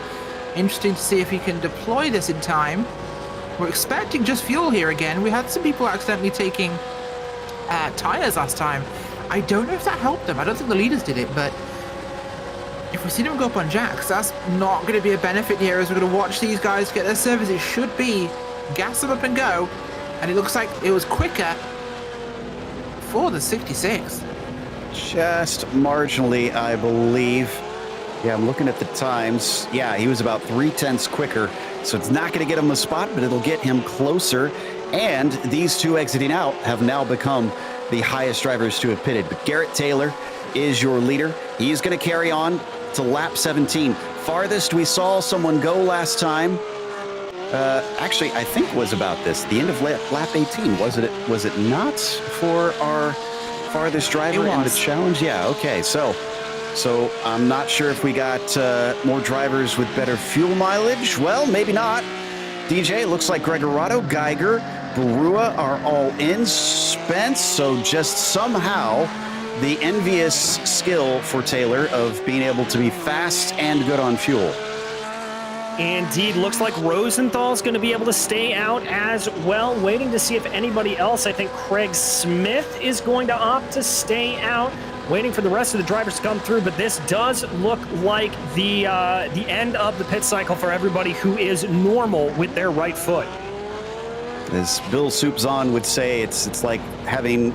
interesting to see if he can deploy this in time. We're expecting just fuel here again. We had some people accidentally taking tires last time. I don't know if that helped them. I don't think the leaders did it, but if we see them go up on jacks, that's not going to be a benefit here as we're going to watch these guys get their service. It should be gas them up and go, and it looks like it was quicker for the 66. Just marginally, I believe. Yeah, I'm looking at the times. Yeah, he was about 0.3 quicker, so it's not going to get him the spot, but it'll get him closer. And these two exiting out have now become the highest drivers to have pitted. But Garrett Taylor is your leader. He's going to carry on to lap 17. Farthest we saw someone go last time, actually, I think was about this. The end of lap 18. Was it not for our farthest driver in the challenge? Yeah, okay. So I'm not sure if we got more drivers with better fuel mileage. Well, maybe not. DJ, it looks like Gregorado, Geiger, Barua are all in. Spence, so just somehow the envious skill for Taylor of being able to be fast and good on fuel. Indeed, looks like Rosenthal's going to be able to stay out as well. Waiting to see if anybody else, I think Craig Smith is going to opt to stay out. Waiting for the rest of the drivers to come through, but this does look like the end of the pit cycle for everybody who is normal with their right foot. As Bill Soupzon would say, it's like having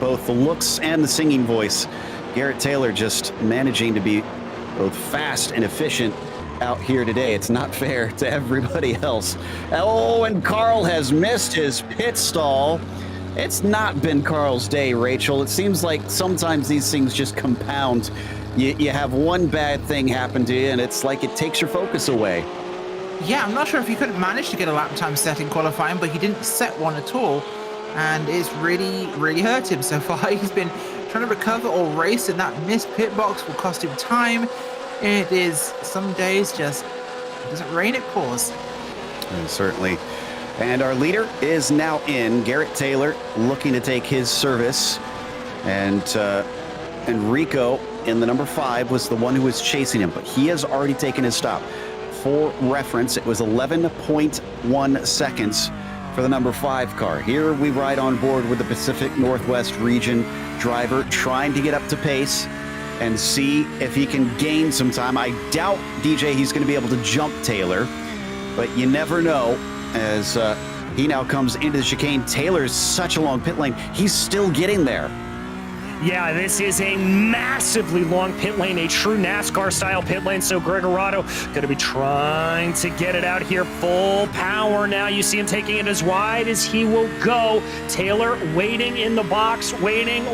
both the looks and the singing voice. Garrett Taylor just managing to be both fast and efficient out here today. It's not fair to everybody else. Oh, and Carl has missed his pit stall. It's not been Carl's day, Rachel. It seems like sometimes these things just compound. You have one bad thing happen to you, and it's like it takes your focus away. Yeah, I'm not sure if he could manage to get a lap time set in qualifying, but he didn't set one at all, and it's really, really hurt him so far. He's been trying to recover all race, and that missed pit box will cost him time. It is, some days just, it doesn't rain, it pours. Certainly. And our leader is now in. Garrett Taylor looking to take his service. And Enrico in the number 5 was the one who was chasing him, but he has already taken his stop. For reference, it was 11.1 seconds for the number 5 car. Here we ride on board with the Pacific Northwest region driver trying to get up to pace and see if he can gain some time. I doubt, DJ, he's going to be able to jump Taylor, but you never know. As he now comes into the chicane. Taylor's such a long pit lane. He's still getting there. Yeah, this is a massively long pit lane, a true NASCAR-style pit lane. So Gregorado going to be trying to get it out here full power now. You see him taking it as wide as he will go. Taylor waiting in the box, waiting.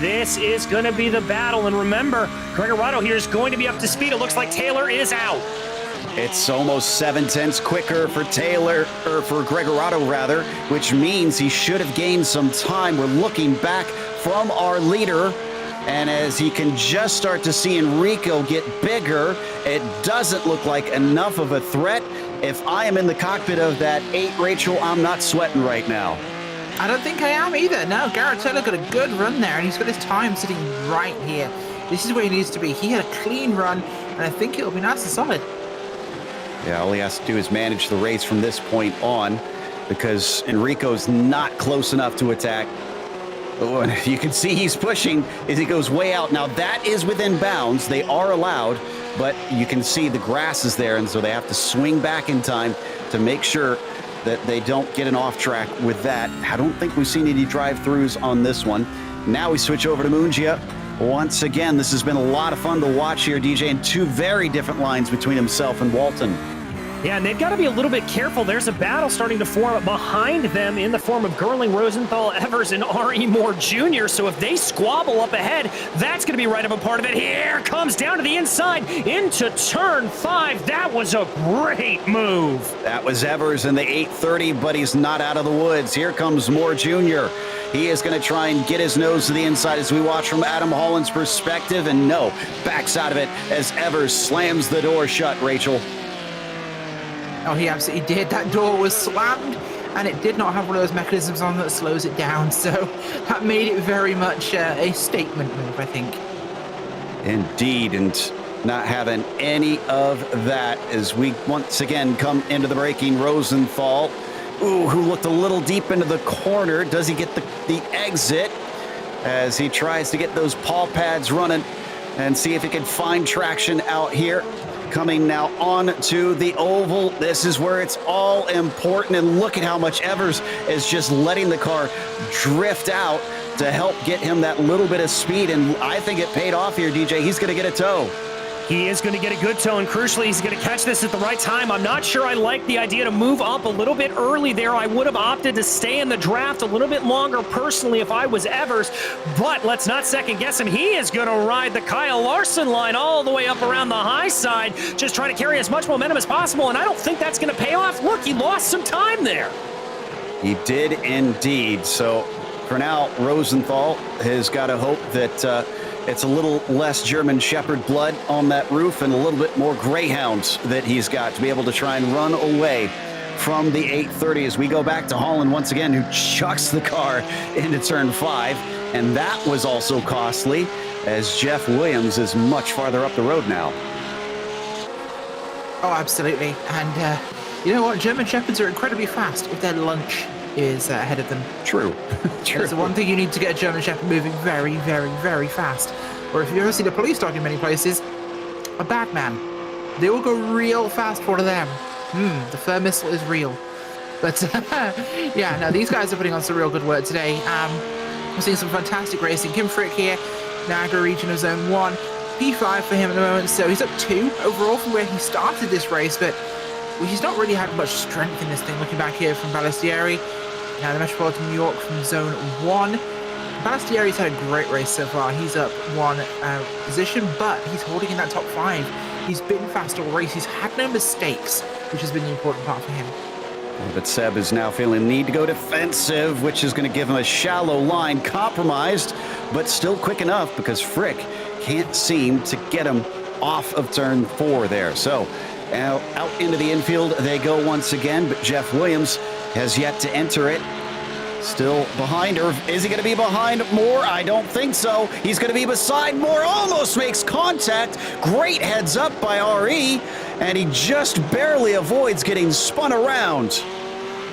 This is going to be the battle. And remember, Gregorado here is going to be up to speed. It looks like Taylor is out. It's almost 0.7 quicker for Taylor, or for Gregorado rather, which means he should have gained some time. We're looking back from our leader, and as he can just start to see Enrico get bigger, it doesn't look like enough of a threat. If I am in the cockpit of that 8, Rachel, I'm not sweating right now. I don't think I am either. No, Garrett Taylor got a good run there, and he's got his time sitting right here. This is where he needs to be. He had a clean run, and I think it'll be nice and solid. Yeah, all he has to do is manage the race from this point on, because Enrico's not close enough to attack. Oh, and you can see he's pushing as he goes way out. Now, that is within bounds. They are allowed, but you can see the grass is there, and so they have to swing back in time to make sure that they don't get an off track with that. I don't think we've seen any drive-throughs on this one. Now we switch over to Mungia. Once again, this has been a lot of fun to watch here, DJ, and 2 very different lines between himself and Walton. Yeah, and they've got to be a little bit careful. There's a battle starting to form behind them in the form of Gerling, Rosenthal, Evers, and R.E. Moore Jr. So if they squabble up ahead, that's going to be right up a part of it. Here comes down to the inside into turn 5. That was a great move. That was Evers in the 830, but he's not out of the woods. Here comes Moore Jr. He is going to try and get his nose to the inside as we watch from Adam Holland's perspective, and no, backs out of it as Evers slams the door shut, Rachel. Oh, he absolutely did. That door was slammed, and it did not have one of those mechanisms on that slows it down, so that made it very much a statement move, I think. Indeed, and not having any of that as we once again come into the braking. Rosenthal, who looked a little deep into the corner. Does he get the exit? as he tries to get those paw pads running and see if he can find traction out here. Coming now on to the oval. This is where it's all important, and look at how much Evers is just letting the car drift out to help get him that little bit of speed, and I think it paid off here, DJ. He's going to get a tow. He is going to get a good toe, and crucially, he's going to catch this at the right time. I'm not sure I like the idea to move up a little bit early there. I would have opted to stay in the draft a little bit longer personally if I was Evers, but let's not second guess him. He is going to ride the Kyle Larson line all the way up around the high side, just trying to carry as much momentum as possible, and I don't think that's going to pay off. Look, he lost some time there. He did indeed. So for now, Rosenthal has got to hope that it's a little less German Shepherd blood on that roof and a little bit more Greyhounds that he's got to be able to try and run away from the 830 as we go back to Holland once again, who chucks the car into turn 5. And that was also costly as Jeff Williams is much farther up the road now. Oh, absolutely. And you know what? German Shepherds are incredibly fast if their lunch is ahead of them. True. True. That's the one thing you need to get a German Shepherd moving very, very, very fast. Or if you've ever seen a police dog in many places, a Batman. They will go real fast for them. The fur missile is real. But yeah, no, these guys are putting on some real good work today. We're seeing some fantastic racing. Kim Frick here, Niagara region of zone 1. P5 for him at the moment, so he's up 2 overall from where he started this race, but he's not really had much strength in this thing. Looking back here from Balistieri, now the Metropolitan New York from zone 1. Balistieri's had a great race so far. He's up 1 position, but he's holding in that top 5. He's been fast all race. He's had no mistakes, which has been the important part for him. But Seb is now feeling the need to go defensive, which is going to give him a shallow line, compromised, but still quick enough because Frick can't seem to get him off of turn 4 there. So out into the infield they go once again, but Jeff Williams has yet to enter it. Still behind, or is he going to be behind Moore? I don't think so. He's going to be beside Moore, almost makes contact. Great heads up by RE, and he just barely avoids getting spun around.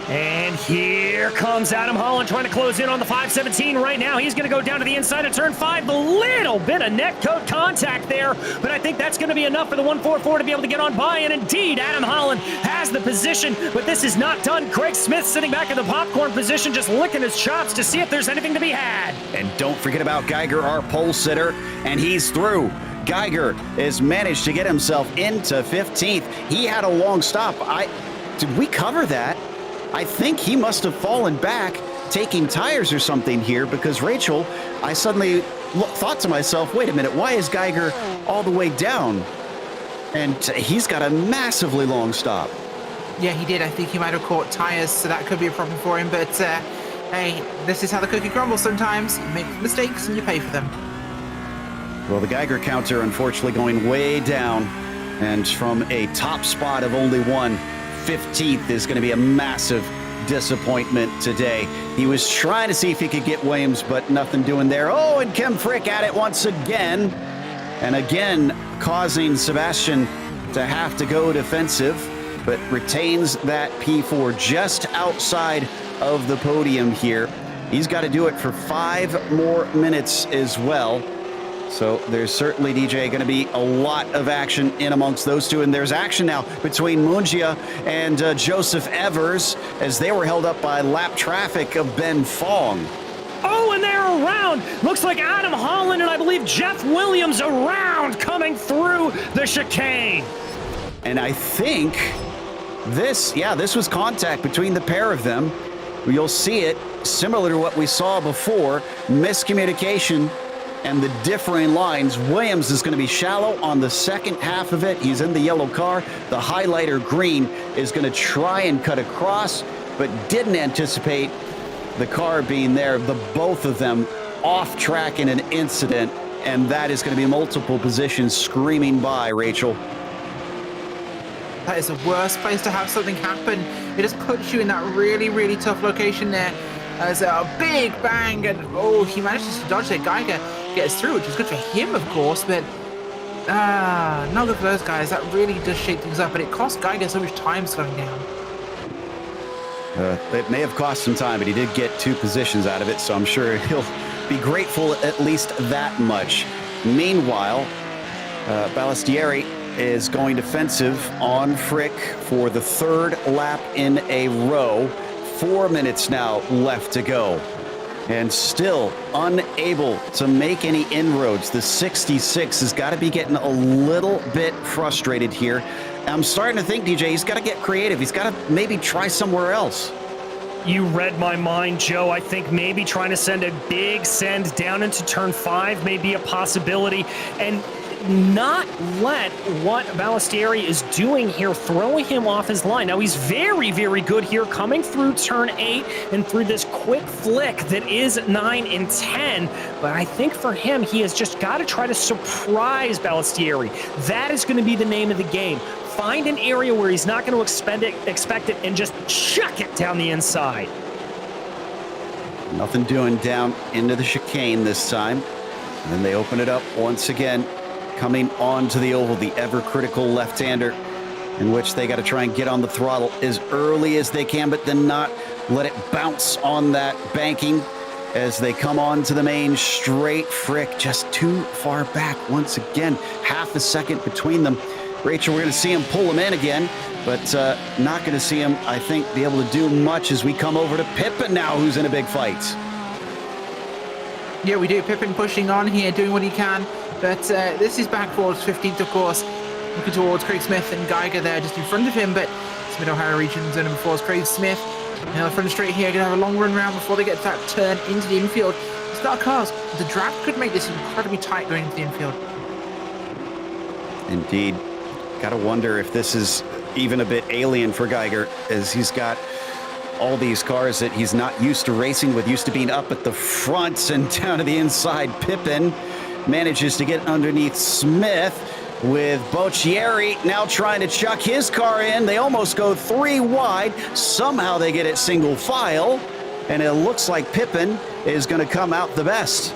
And here comes Adam Holland trying to close in on the 517 right now. He's going to go down to the inside of turn 5. A little bit of net coat contact there, but I think that's going to be enough for the 144 to be able to get on by. And indeed, Adam Holland has the position, but this is not done. Craig Smith sitting back in the popcorn position, just licking his chops to see if there's anything to be had. And don't forget about Geiger, our pole sitter, and he's through. Geiger has managed to get himself into 15th. He had a long stop. Did we cover that? I think he must have fallen back, taking tires or something here, because Rachel, I suddenly thought to myself, wait a minute, why is Geiger all the way down? And he's got a massively long stop. Yeah, he did. I think he might have caught tires, so that could be a problem for him. But hey, this is how the cookie crumbles sometimes. You make mistakes and you pay for them. Well, the Geiger counter, unfortunately, going way down. And from a top spot of only 1, 15th is going to be a massive disappointment today. He was trying to see if he could get Williams, but nothing doing there. Oh, and Kim Frick at it once again. And again, causing Sebastian to have to go defensive, but retains that P4 just outside of the podium here. He's got to do it for 5 more minutes as well. So there's certainly, DJ, going to be a lot of action in amongst those two. And there's action now between Mungia and Joseph Evers as they were held up by lap traffic of Ben Fong. Oh, and they're around. Looks like Adam Holland and I believe Jeff Williams around coming through the chicane. And I think this was contact between the pair of them. You'll see it similar to what we saw before, miscommunication and the differing lines. Williams is going to be shallow on the second half of it. He's in the yellow car. The highlighter green is going to try and cut across, but didn't anticipate the car being there. The both of them off track in an incident, and that is going to be multiple positions screaming by, Rachel. That is the worst place to have something happen. It just puts you in that really, really tough location there. As a big bang, and oh, he manages to dodge that. Geiger gets through, which is good for him, of course, but not good for those guys. That really does shake things up, but it cost Geiger so much time slowing down. It may have cost some time, but he did get 2 positions out of it, so I'm sure he'll be grateful at least that much. Meanwhile, Ballestieri is going defensive on Frick for the third lap in a row. 4 minutes now left to go. And still unable to make any inroads. The 66 has got to be getting a little bit frustrated here. I'm starting to think, DJ, he's got to get creative. He's got to maybe try somewhere else. You read my mind, Joe. I think maybe trying to send a big send down into turn 5 may be a possibility, and not let what Ballestieri is doing here throwing him off his line. Now, he's very, very good here coming through turn 8 and through this quick flick that is 9 and 10. But I think for him, he has just got to try to surprise Ballestieri. That is going to be the name of the game. Find an area where he's not going to expect it and just chuck it down the inside. Nothing doing down into the chicane this time. And then they open it up once again. Coming onto the oval, the ever-critical left-hander, in which they got to try and get on the throttle as early as they can, but then not let it bounce on that banking as they come on to the main straight. Frick just too far back once again. Half a second between them. Rachel, we're going to see him pull him in again, but not going to see him, I think, be able to do much as we come over to Pippin now, who's in a big fight. Yeah, we do. Pippin pushing on here, doing what he can. But this is back towards 15th, of course. Looking towards Craig Smith and Geiger there just in front of him. But it's Mid-Ohio region zone number 4 is Craig Smith. Now front straight here, going to have a long run round before they get to that turn into the infield. It's not cars. The draft could make this incredibly tight going into the infield. Indeed. Got to wonder if this is even a bit alien for Geiger, as he's got all these cars that he's not used to racing with, used to being up at the front and down to the inside. Pippin manages to get underneath Smith with Boccieri now trying to chuck his car in. They almost go 3 wide. Somehow they get it single file, and it looks like Pippin is going to come out the best.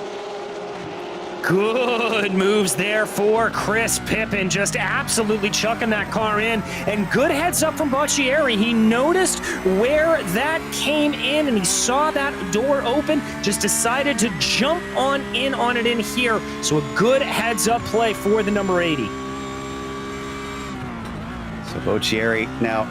Good moves there for Chris Pippin, just absolutely chucking that car in. And good heads up from Boccieri. He noticed where that came in and he saw that door open, just decided to jump on in here. So a good heads up play for the number 80. So Boccieri now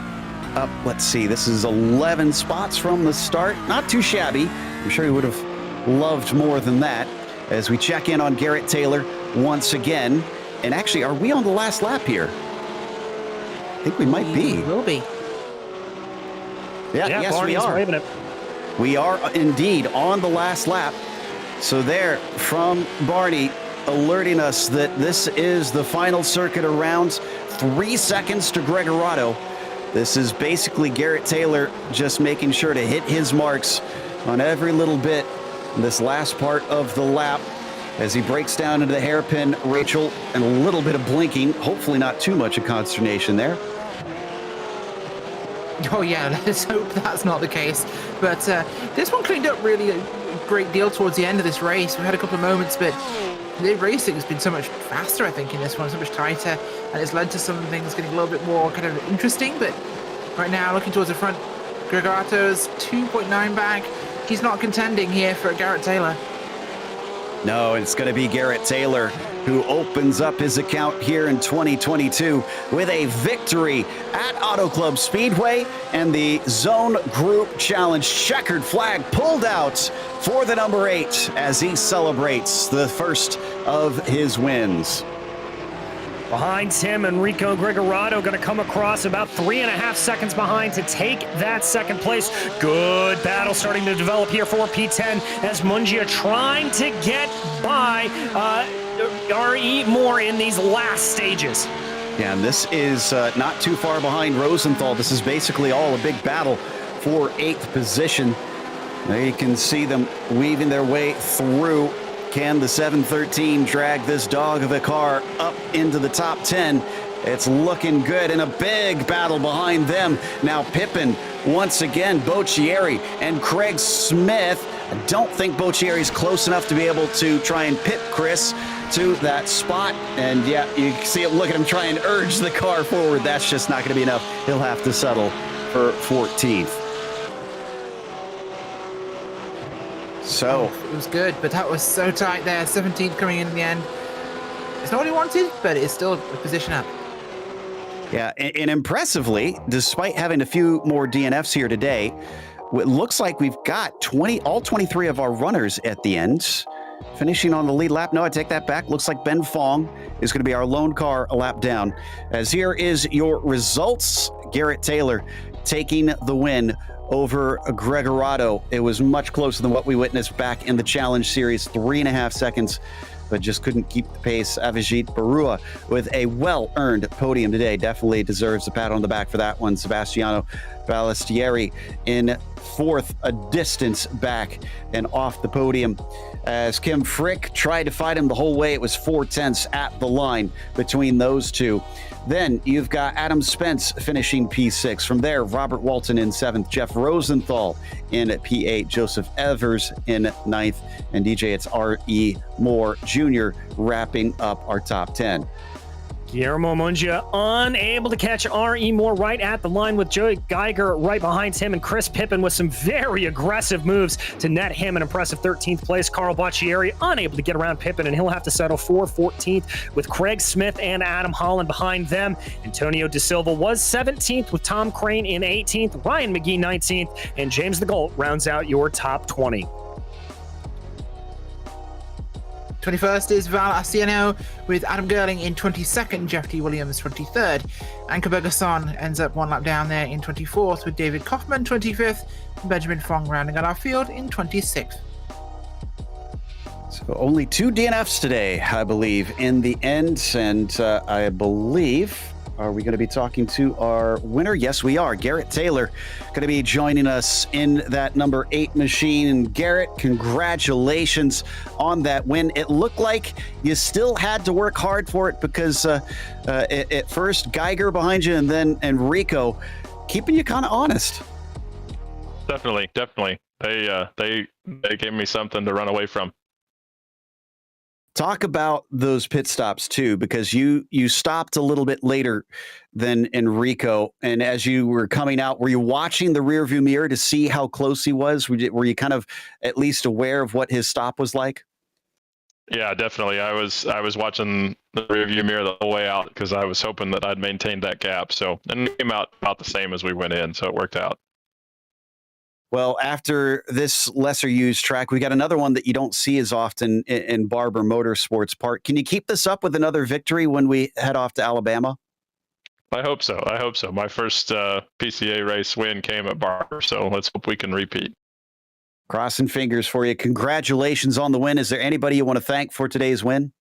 up, let's see, this is 11 spots from the start. Not too shabby. I'm sure he would have loved more than that. As we check in on Garrett Taylor once again. And actually, are we on the last lap here? I think we might be. We will be. Yeah, yes, Barney's we are. waving it. We are indeed on the last lap. So there, from Barney, alerting us that this is the final circuit around. 3 seconds to Gregorado. This is basically Garrett Taylor just making sure to hit his marks on every little bit in this last part of the lap as he breaks down into the hairpin, Rachel, and a little bit of blinking. Hopefully not too much of consternation there. Oh yeah, let's hope that's not the case. But this one cleaned up really a great deal towards the end of this race. We had a couple of moments, but the racing has been so much faster, I think, in this one, so much tighter, and it's led to some things getting a little bit more kind of interesting. But right now, looking towards the front, Gregorato's 2.9 back. He's not contending here for Garrett Taylor. No, it's going to be Garrett Taylor who opens up his account here in 2022 with a victory at Auto Club Speedway and the Zone Group Challenge. Checkered flag pulled out for the number 8 as he celebrates the first of his wins. Behind him, Enrico Gregorado going to come across about 3.5 seconds behind to take that second place. Good battle starting to develop here for P10 as Mungia trying to get by R.E. Moore in these last stages. Yeah, and this is not too far behind Rosenthal. This is basically all a big battle for 8th position. Now you can see them weaving their way through. Can the 713 drag this dog of a car up into the top 10? It's looking good, and a big battle behind them. Now Pippin, once again, Boccieri and Craig Smith. I don't think Boccieri's close enough to be able to try and pip Chris to that spot. And yeah, you see him, look at him try and urge the car forward. That's just not going to be enough. He'll have to settle for 14th. so. It was good, but that was so tight there. 17th coming in the end. It's not what he wanted, but it's still a position up. Yeah, and impressively, despite having a few more DNFs here today, it looks like we've got all 23 of our runners at the end, finishing on the lead lap. No, I take that back. Looks like Ben Fong is going to be our lone car a lap down. As here is your results. Garrett Taylor taking the win over Gregorado. It was much closer than what we witnessed back in the Challenge Series, 3.5 seconds, but just couldn't keep the pace. Avijit Barua with a well-earned podium today. Definitely deserves a pat on the back for that one. Sebastiano Ballestieri in fourth, a distance back and off the podium. As Kim Frick tried to fight him the whole way, it was 4/10 at the line between those two. Then you've got Adam Spence finishing P6. From there, Robert Walton in 7th, Jeff Rosenthal in P8, Joseph Evers in 9th, and DJ, it's R.E. Moore Jr. wrapping up our top 10. Guillermo Mungia unable to catch R.E. Moore right at the line, with Joey Geiger right behind him, and Chris Pippen with some very aggressive moves to net him an impressive 13th place. Carl Boccieri unable to get around Pippen, and he'll have to settle for 14th with Craig Smith and Adam Holland behind them. Antonio De Silva was 17th with Tom Crane in 18th, Ryan McGee 19th, and James the Gold rounds out your top 20. 21st is Val Asiano with Adam Gerling in 22nd, Jeff T. Williams 23rd. Anke Bergerson ends up one lap down there in 24th with David Kaufman 25th, and Benjamin Fong rounding out our field in 26th. So only 2 DNFs today, I believe, in the end. And I believe, are we going to be talking to our winner? Yes, we are. Garrett Taylor going to be joining us in that number 8 machine. And Garrett, congratulations on that win. It looked like you still had to work hard for it, because at first Geiger behind you and then Enrico keeping you kind of honest. Definitely. They gave me something to run away from. Talk about those pit stops too, because you stopped a little bit later than Enrico, and as you were coming out, were you watching the rearview mirror to see how close he was? Were you kind of at least aware of what his stop was like? Yeah, definitely. I was watching the rearview mirror the whole way out, because I was hoping that I'd maintained that gap. So, and it came out about the same as we went in, so it worked out. Well, after this lesser used track, we got another one that you don't see as often in Barber Motorsports Park. Can you keep this up with another victory when we head off to Alabama? I hope so. My first PCA race win came at Barber, so let's hope we can repeat. Crossing fingers for you. Congratulations on the win. Is there anybody you want to thank for today's win?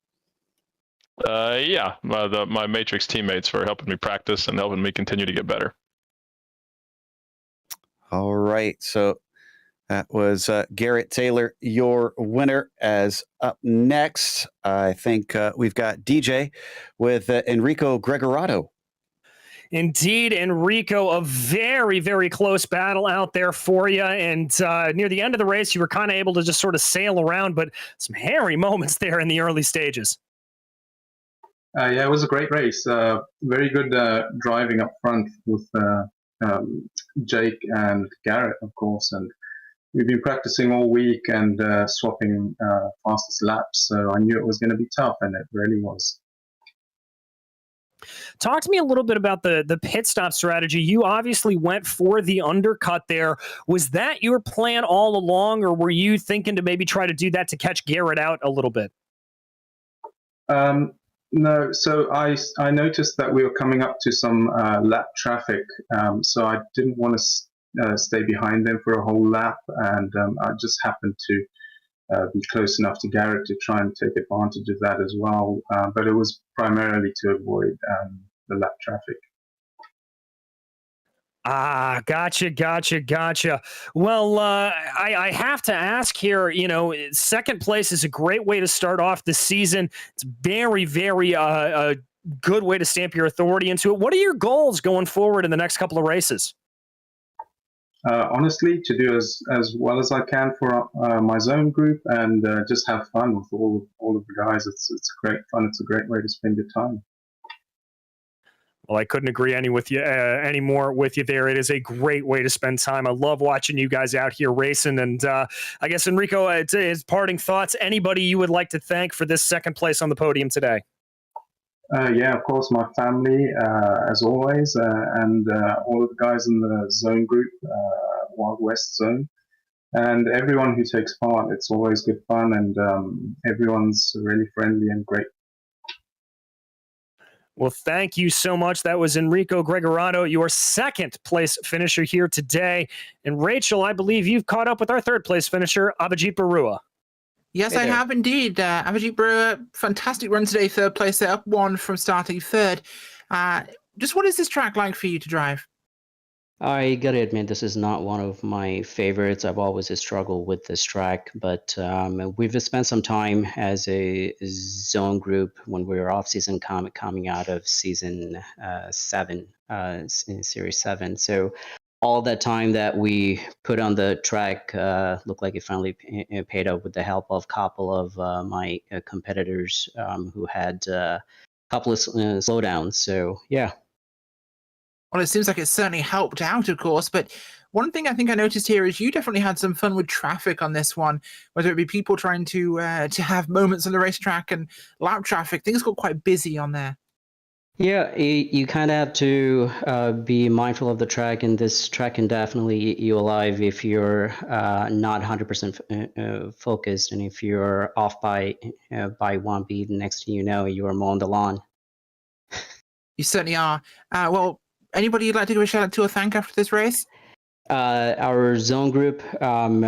Yeah, my Matrix teammates for helping me practice and helping me continue to get better. All right, so that was Garrett Taylor, your winner. As up next, I think we've got DJ with Enrico Gregorado. Indeed, Enrico, a very, very close battle out there for you. And near the end of the race, you were kind of able to just sort of sail around, but some hairy moments there in the early stages. Yeah, it was a great race. Very good driving up front with Jake and Garrett, of course, and we've been practicing all week and swapping fastest laps, so I knew it was going to be tough, and it really was. Talk to me a little bit about the pit stop strategy. You obviously went for the undercut there. Was that your plan all along, or were you thinking to maybe try to do that to catch Garrett out a little bit? No, so I noticed that we were coming up to some lap traffic, so I didn't want to stay behind them for a whole lap, and I just happened to be close enough to Garrett to try and take advantage of that as well, but it was primarily to avoid the lap traffic. Gotcha. Well, I have to ask here, second place is a great way to start off the season. It's very, very a good way to stamp your authority into it. What are your goals going forward in the next couple of races? Honestly, to do as well as I can for my zone group, and just have fun with all of the guys. It's great fun. It's a great way to spend your time. Well, I couldn't agree any more with you there. It is a great way to spend time. I love watching you guys out here racing. And I guess, Enrico, it's parting thoughts. Anybody you would like to thank for this second place on the podium today? Yeah, of course, my family, as always, and all of the guys in the zone group, Wild West Zone, and everyone who takes part. It's always good fun, and everyone's really friendly and great. Well, thank you so much. That was Enrico Gregorado, your second place finisher here today. And Rachel, I believe you've caught up with our third place finisher, Abhijit Barua. Yes, Hey I there. have indeed. Abhijit Brewer, fantastic run today, third place there, up one from starting third. Just what is this track like for you to drive? I gotta admit, this is not one of my favorites. I've always struggled with this track, but we've spent some time as a zone group when we were off-season coming out of season 7, in Series 7. So all that time that we put on the track looked like it finally paid off with the help of a couple of my competitors who had a couple of slowdowns. So yeah. Well, it seems like it certainly helped out, of course, but one thing I think I noticed here is you definitely had some fun with traffic on this one, whether it be people trying to have moments on the racetrack and lap traffic. Things got quite busy on there. Yeah, you kind of have to be mindful of the track, and this track can definitely eat you alive if you're not 100% focused, and if you're off by one beat, next thing you know, you are mowing the lawn. You certainly are. Well, anybody you'd like to give a shout out to or thank after this race? Our zone group, the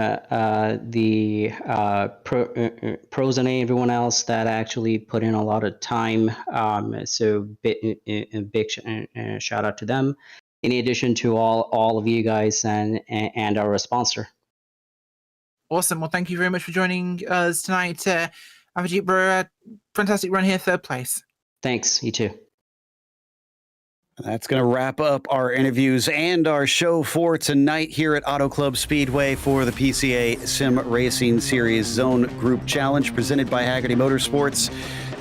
pros and everyone else that actually put in a lot of time. So big shout out to them. In addition to all of you guys and our sponsor. Awesome. Well, thank you very much for joining us tonight. Abhijit Brewer, fantastic run here, third place. Thanks. You too. That's going to wrap up our interviews and our show for tonight here at Auto Club Speedway for the PCA Sim Racing Series Zone Group Challenge presented by Haggerty Motorsports.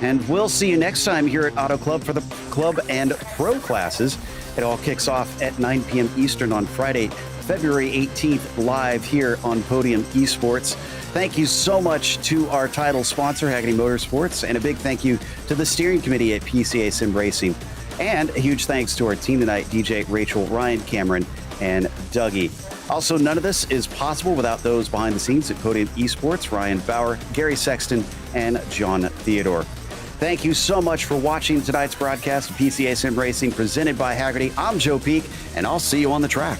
And we'll see you next time here at Auto Club for the Club and Pro classes. It all kicks off at 9 p.m. Eastern on Friday, February 18th, live here on Podium Esports. Thank you so much to our title sponsor, Haggerty Motorsports, and a big thank you to the steering committee at PCA Sim Racing. And a huge thanks to our team tonight, DJ, Rachel, Ryan, Cameron, and Dougie. Also, none of this is possible without those behind the scenes at Podium Esports, Ryan Bauer, Gary Sexton, and John Theodore. Thank you so much for watching tonight's broadcast of PCA Sim Racing presented by Haggerty. I'm Joe Peak, and I'll see you on the track.